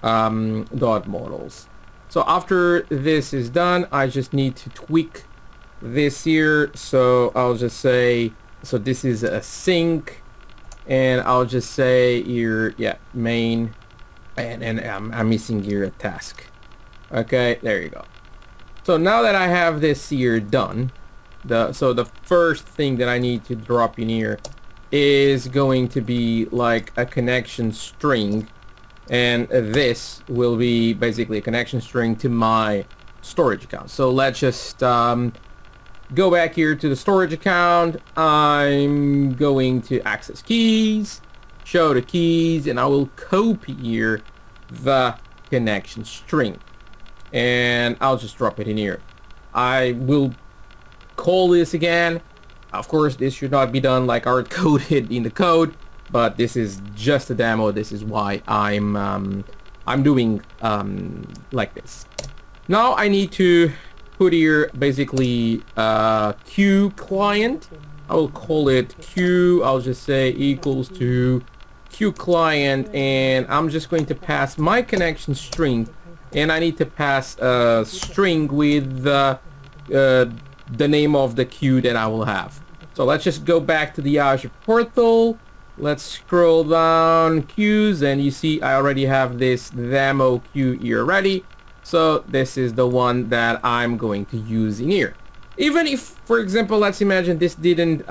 models. So after this is done, I just need to tweak this here. So I'll just say, so this is a sync, and I'll just say here, yeah, main, and I'm missing here a task. Okay, there you go. So now that I have this here done, so the first thing that I need to drop in here is going to be like a connection string, and this will be basically a connection string to my storage account. So let's just go back here to the storage account. I'm going to access keys, show the keys, and I will copy here the connection string, and I'll just drop it in here. I will call this again. Of course, this should not be done like hard-coded in the code, but this is just a demo. This is why I'm doing like this. Now I need to put here basically queue client. I will call it queue. I'll just say equals to queue client, and I'm just going to pass my connection string, and I need to pass a string with the name of the queue that I will have. So let's just go back to the Azure portal. Let's scroll down queues, and you see I already have this demo queue here ready. So this is the one that I'm going to use in here. Even if, for example, let's imagine this didn't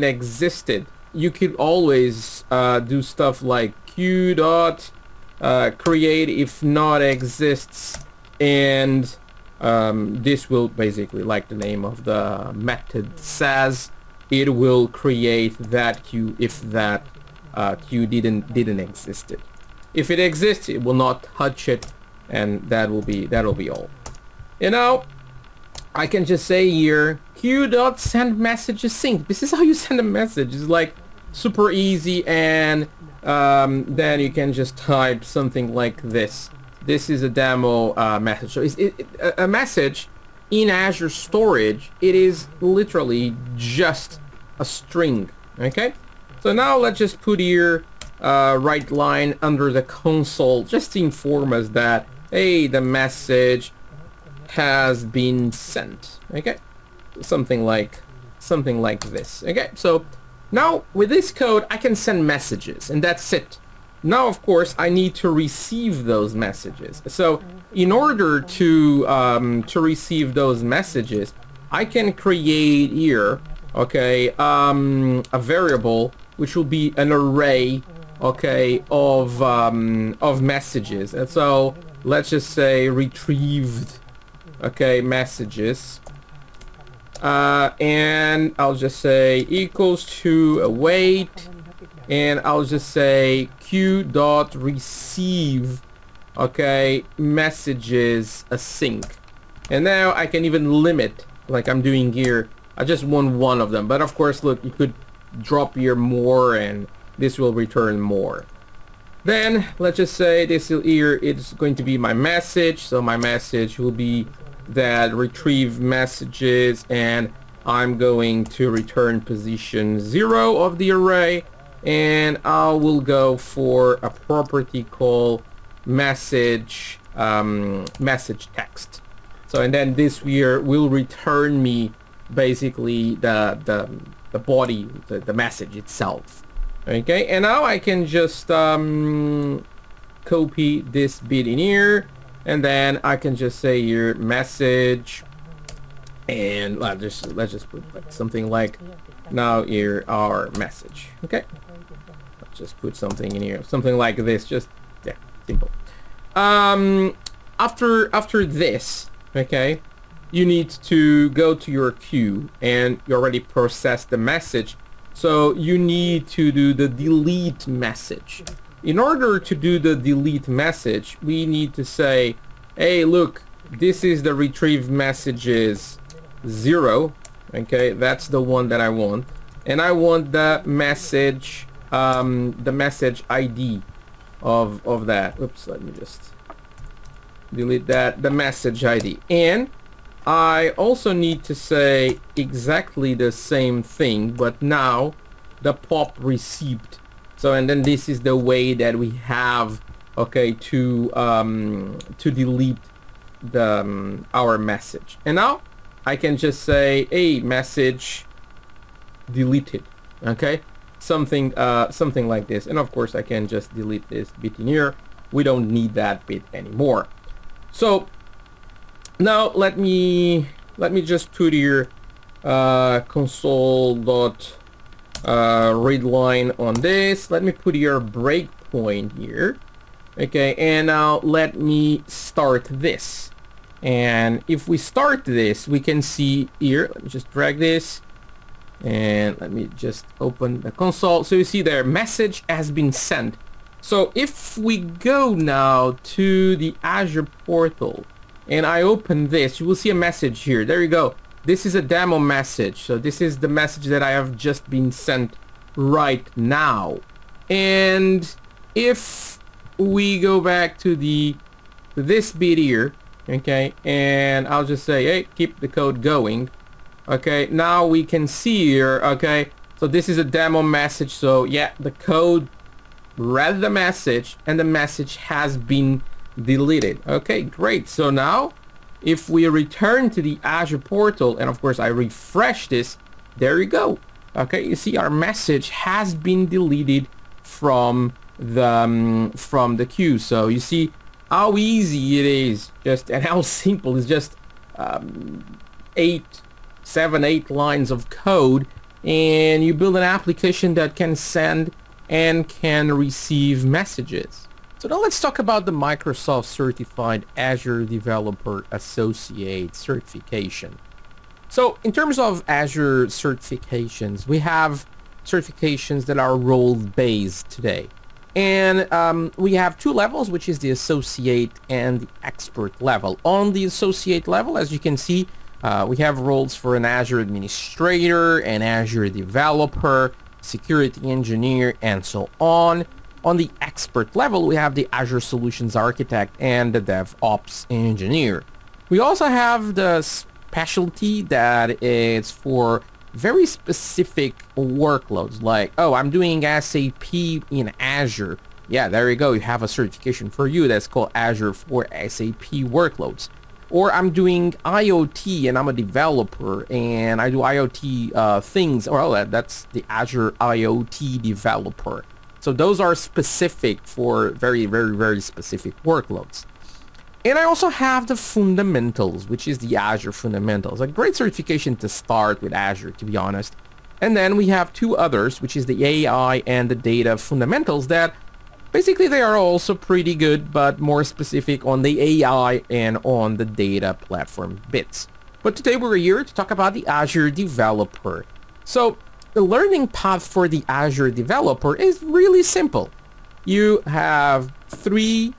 existed, you could always do stuff like queue dot create if not exists, and this will basically, like the name of the method says, it will create that queue if that queue didn't existed. If it exists, it will not touch it, and that'll be all. You know, I can just say here queue dot send messages sync. This is how you send a message. It's like super easy, and then you can just type something like this. This is a demo message. So a message in Azure storage, it is literally just a string. Okay, so now let's just put here right line under the console, just to inform us that, hey, the message has been sent. Okay, something like this. Okay, so now with this code I can send messages, and that's it. Now of course I need to receive those messages. So in order to receive those messages, I can create here, okay, a variable which will be an array, okay, of messages. And so let's just say retrieved, okay, messages, and I'll just say equals to await, and I'll just say queue dot receive, okay, messages async. And now I can even limit, like I'm doing here. I just want one of them, but of course, look, you could drop here more, and this will return more. Then let's just say this here it's going to be my message. So my message will be that retrieve messages, and I'm going to return position 0 of the array, and I will go for a property called message message text. So and then this here will return me basically the body, the message itself. Okay, and now I can just copy this bit in here, and then I can just say here message, and let's just put something like now here our message. Okay, let's just put something in here, something like this. Just yeah, simple. After this, okay, you need to go to your queue, and you already processed the message. So you need to do the delete message. In order to do the delete message, we need to say, hey, look, this is the retrieve messages 0. Okay, that's the one that I want. And I want the message ID of that. Oops, let me just delete that, the message ID. And I also need to say exactly the same thing, but now the pop receipt. So and then this is the way that we have, okay, to delete the our message. And now I can just say, hey, message deleted. Okay, something like this. And of course I can just delete this bit in here. We don't need that bit anymore. So now let me just put here console.readline on this. Let me put here a breakpoint here. Okay, and now let me start this. And if we start this, we can see here, let me just drag this, and let me just open the console. So you see there, message has been sent. So if we go now to the Azure portal, and I open this, you will see a message here. There you go. This is a demo message. So this is the message that I have just been sent right now. And if we go back to this bit here, okay, and I'll just say, hey, keep the code going. Okay, now we can see here, okay, so this is a demo message. So yeah, the code read the message, and the message has been deleted. Okay, great. So now if we return to the Azure portal, and of course I refresh this, there you go. Okay, you see our message has been deleted from the queue. So you see how easy it is, and how simple. It's just 8 lines of code, and you build an application that can send and can receive messages. So now let's talk about the Microsoft Certified Azure Developer Associate certification. So in terms of Azure certifications, we have certifications that are role-based today. And we have 2 levels, which is the associate and the expert level. On the associate level, as you can see, we have roles for an Azure administrator, an Azure developer, security engineer, and so on. On the expert level, we have the Azure Solutions Architect and the DevOps Engineer. We also have the specialty that is for very specific workloads, like, oh, I'm doing SAP in Azure. Yeah, there you go. You have a certification for you that's called Azure for SAP workloads. Or I'm doing IoT and I'm a developer and I do IoT things. Well, that's the Azure IoT developer. So those are specific for very, very, very specific workloads. And I also have the fundamentals, which is the Azure fundamentals. A great certification to start with Azure, to be honest. And then we have 2 others, which is the AI and the data fundamentals, that basically they are also pretty good, but more specific on the AI and on the data platform bits. But today we're here to talk about the Azure developer. So the learning path for the Azure developer is really simple. You have 5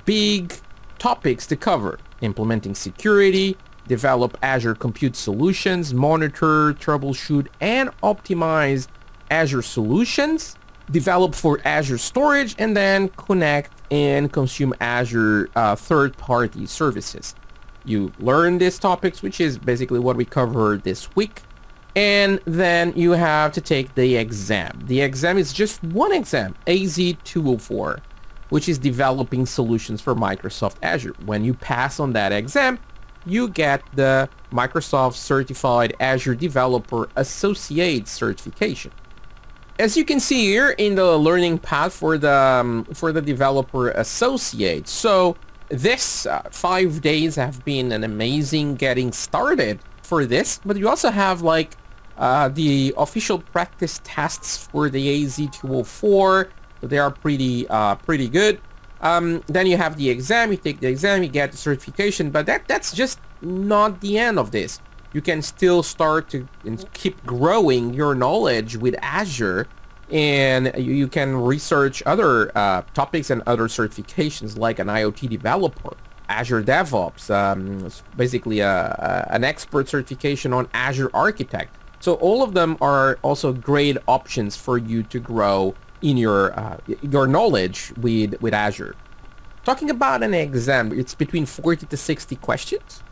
big topics to cover: implementing security, develop Azure compute solutions, monitor, troubleshoot, and optimize Azure solutions, develop for Azure storage, and then connect and consume Azure third-party services. You learn these topics, which is basically what we covered this week, and then you have to take the exam. The exam is just one exam, AZ204, which is developing solutions for Microsoft Azure. When you pass on that exam, you get the Microsoft Certified Azure Developer Associate certification. As you can see here in the learning path for the Developer Associate, so this 5 days have been an amazing getting started for this, but you also have like the official practice tests for the AZ204. So they are pretty good. Then you have the exam, you take the exam, you get the certification, but that's just not the end of this. You can still start to keep growing your knowledge with Azure, and you can research other topics and other certifications like an IoT developer, Azure DevOps, basically an expert certification on Azure Architect. So all of them are also great options for you to grow in your knowledge with Azure. Talking about an exam, it's between 40 to 60 questions,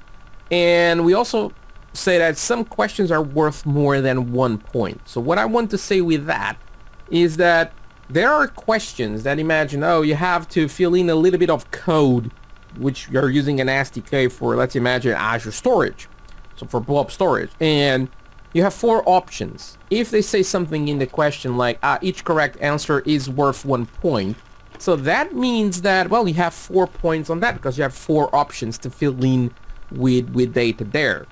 and we also say that some questions are worth more than 1 point. So what I want to say with that is that there are questions that imagine, oh, you have to fill in a little bit of code, which you're using an SDK for, let's imagine Azure storage, so for blob storage, and you have 4 options. If they say something in the question like each correct answer is worth 1 point, so that means that, well, you have 4 points on that because you have 4 options to fill in with data there.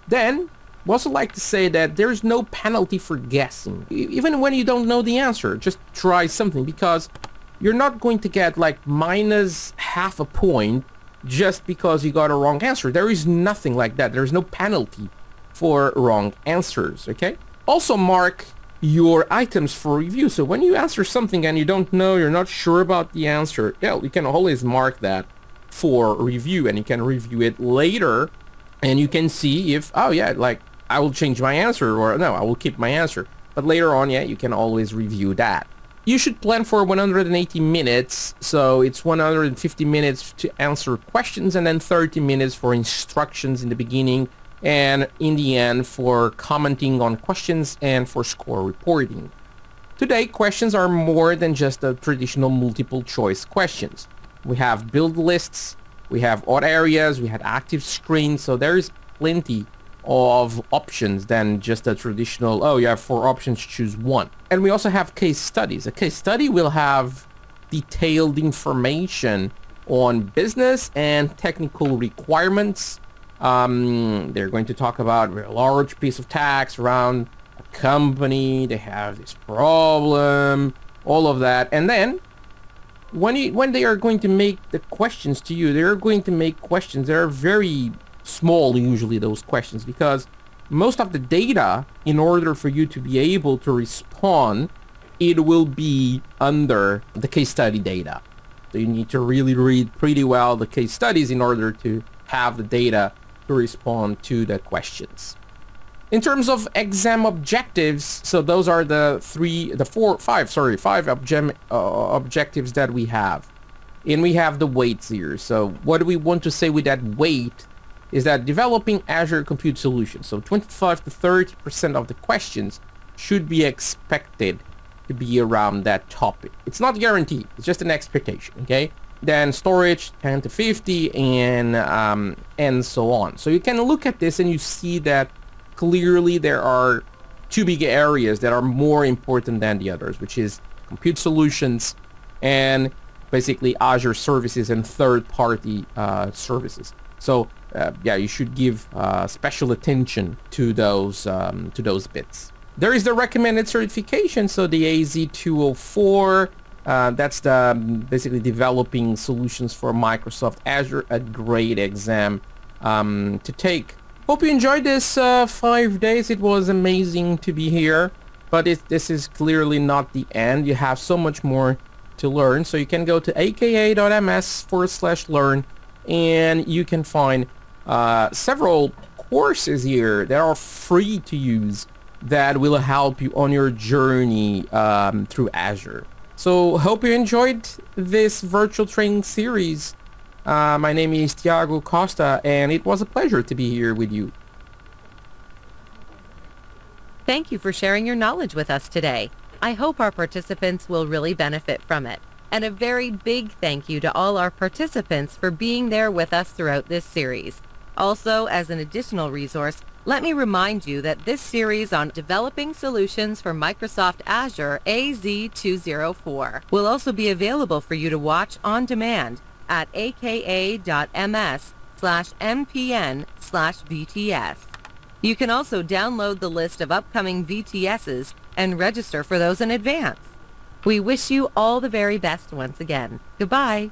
Then we also like to say that there's no penalty for guessing. Even when you don't know the answer, just try something, because you're not going to get like minus half a point just because you got a wrong answer. There is nothing like that. There's no penalty for wrong answers, okay? Also mark your items for review. So when you answer something and you don't know, you're not sure about the answer, yeah, you can always mark that for review, and you can review it later, and you can see if, oh yeah, like I will change my answer, or no, I will keep my answer. But later on, yeah, you can always review that. You should plan for 180 minutes, so it's 150 minutes to answer questions, and then 30 minutes for instructions in the beginning, and in the end for commenting on questions and for score reporting. Today, questions are more than just the traditional multiple choice questions. We have build lists, we have odd areas, we had active screens, so there's plenty of options than just a traditional, oh, you have 4 options, choose one. And we also have case studies. A case study will have detailed information on business and technical requirements. They're going to talk about a large piece of tax around a company, they have this problem, all of that. And then when they are going to make the questions to you, they're going to make questions that are very small, usually, those questions, because most of the data, in order for you to be able to respond, it will be under the case study data. So you need to really read pretty well the case studies in order to have the data to respond to the questions. In terms of exam objectives, so those are the five objectives that we have. And we have the weights here. So what do we want to say with that weight is that developing Azure Compute Solutions, so 25 to 30% of the questions should be expected to be around that topic. It's not guaranteed, it's just an expectation, okay? Then storage, 10 to 50, and so on. So you can look at this and you see that clearly there are 2 big areas that are more important than the others, which is compute solutions and basically Azure services and third-party services. So yeah, you should give special attention to those bits. There is the recommended certification, so the AZ204, that's the basically developing solutions for Microsoft Azure, a great exam to take. Hope you enjoyed this 5 days. It was amazing to be here, but this is clearly not the end. You have so much more to learn, so you can go to aka.ms/learn, and you can find several courses here that are free to use that will help you on your journey through Azure. So hope you enjoyed this virtual training series. My name is Thiago Costa, and it was a pleasure to be here with you. Thank you for sharing your knowledge with us today. I hope our participants will really benefit from it. And a very big thank you to all our participants for being there with us throughout this series. Also, as an additional resource, let me remind you that this series on developing solutions for Microsoft Azure AZ204 will also be available for you to watch on demand at aka.ms/mpn/VTS. You can also download the list of upcoming VTSs and register for those in advance. We wish you all the very best once again. Goodbye.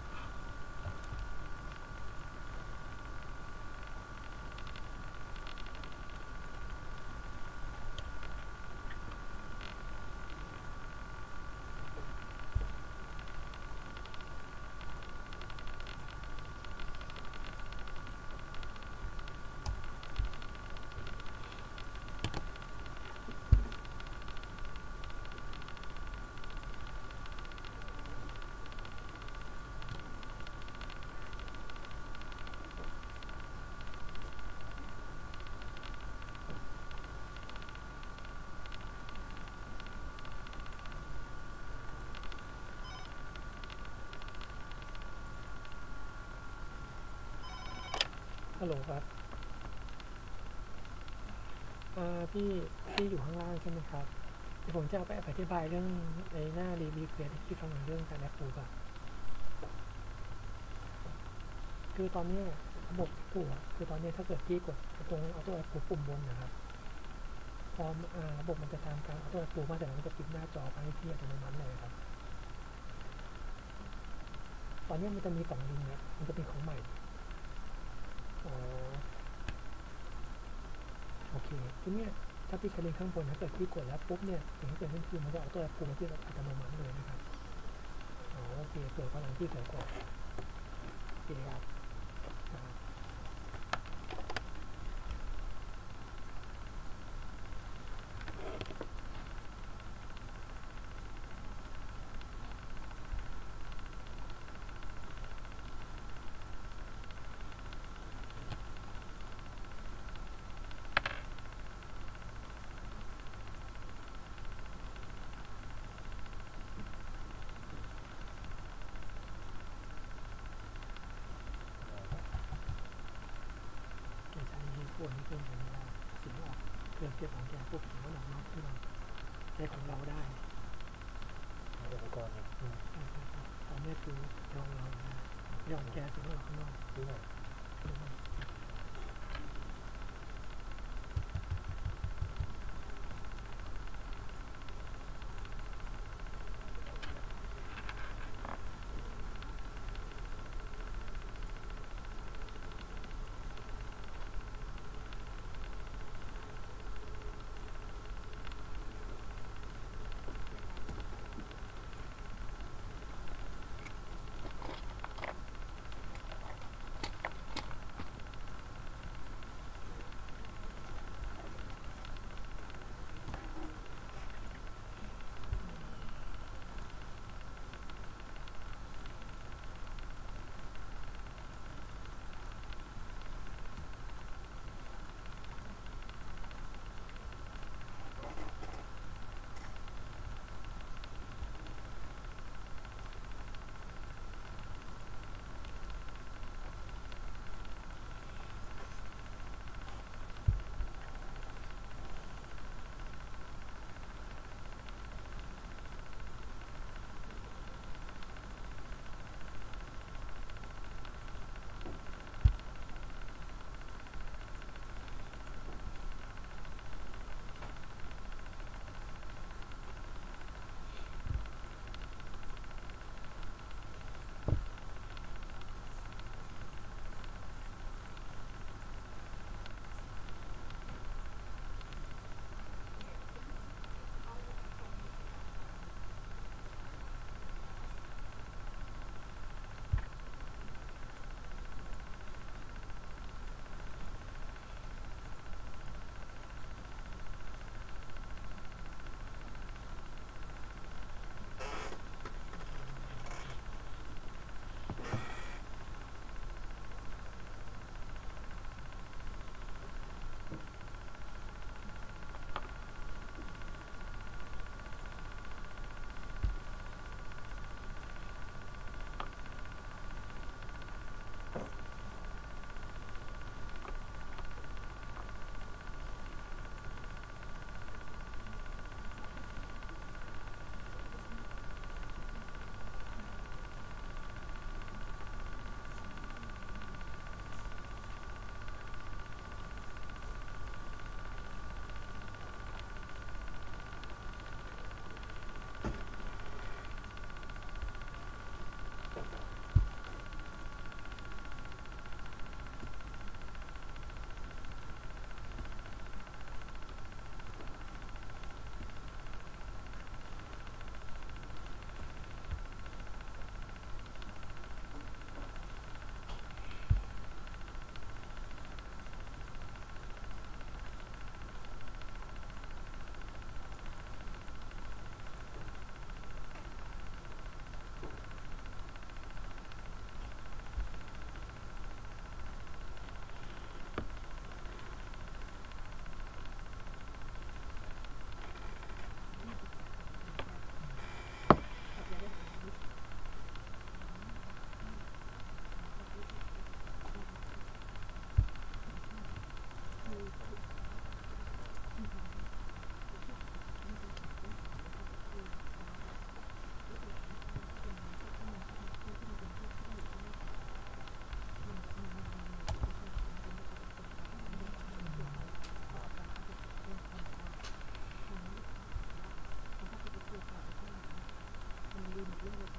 ฮัลโหลครับพี่อยู่ข้างล่างใช่ไหมครับเดี๋ยวผมจะไปอธิบายเรื่องในหน้ารีเควสที่ทำงานเรื่องการแอปพูครับคือตอนนี้ระบบตัวคือตอนนี้ถ้าเกิดพี่กดตรงออโต้แอปพูปุ่มบนนะครับพอระบบมันจะทำการออโต้แอปพูมาเสร็จแล้วมันจะปิดหน้าจอไปให้พี่อัตโนมัติเลยครับตอนนี้มันจะมี2ลิงก์นะมันจะเป็นของใหม่โอเคทีนี้ถ้าพี่ใช้ลิงก์ข้างบนถ้าเกิดพี่กดแล้วปุ๊บเนี่ยสิ่งที่เกิดขึ้นคือมันจะออโต้แอปพูมาที่อัตโนมัติเลยนะครับโอเคเปิดพลังที่เกิดก่อนโอเคครับส่วนนี้เป็นของเราเสียงออกเกินเก็บของแกปุ๊บเสียงมันออกนอกเครื่องใช้ของเราได้อุปกรณ์ตอนนี้คือเราย่องแกเสียงออกข้างนอกด้วย เรื่อง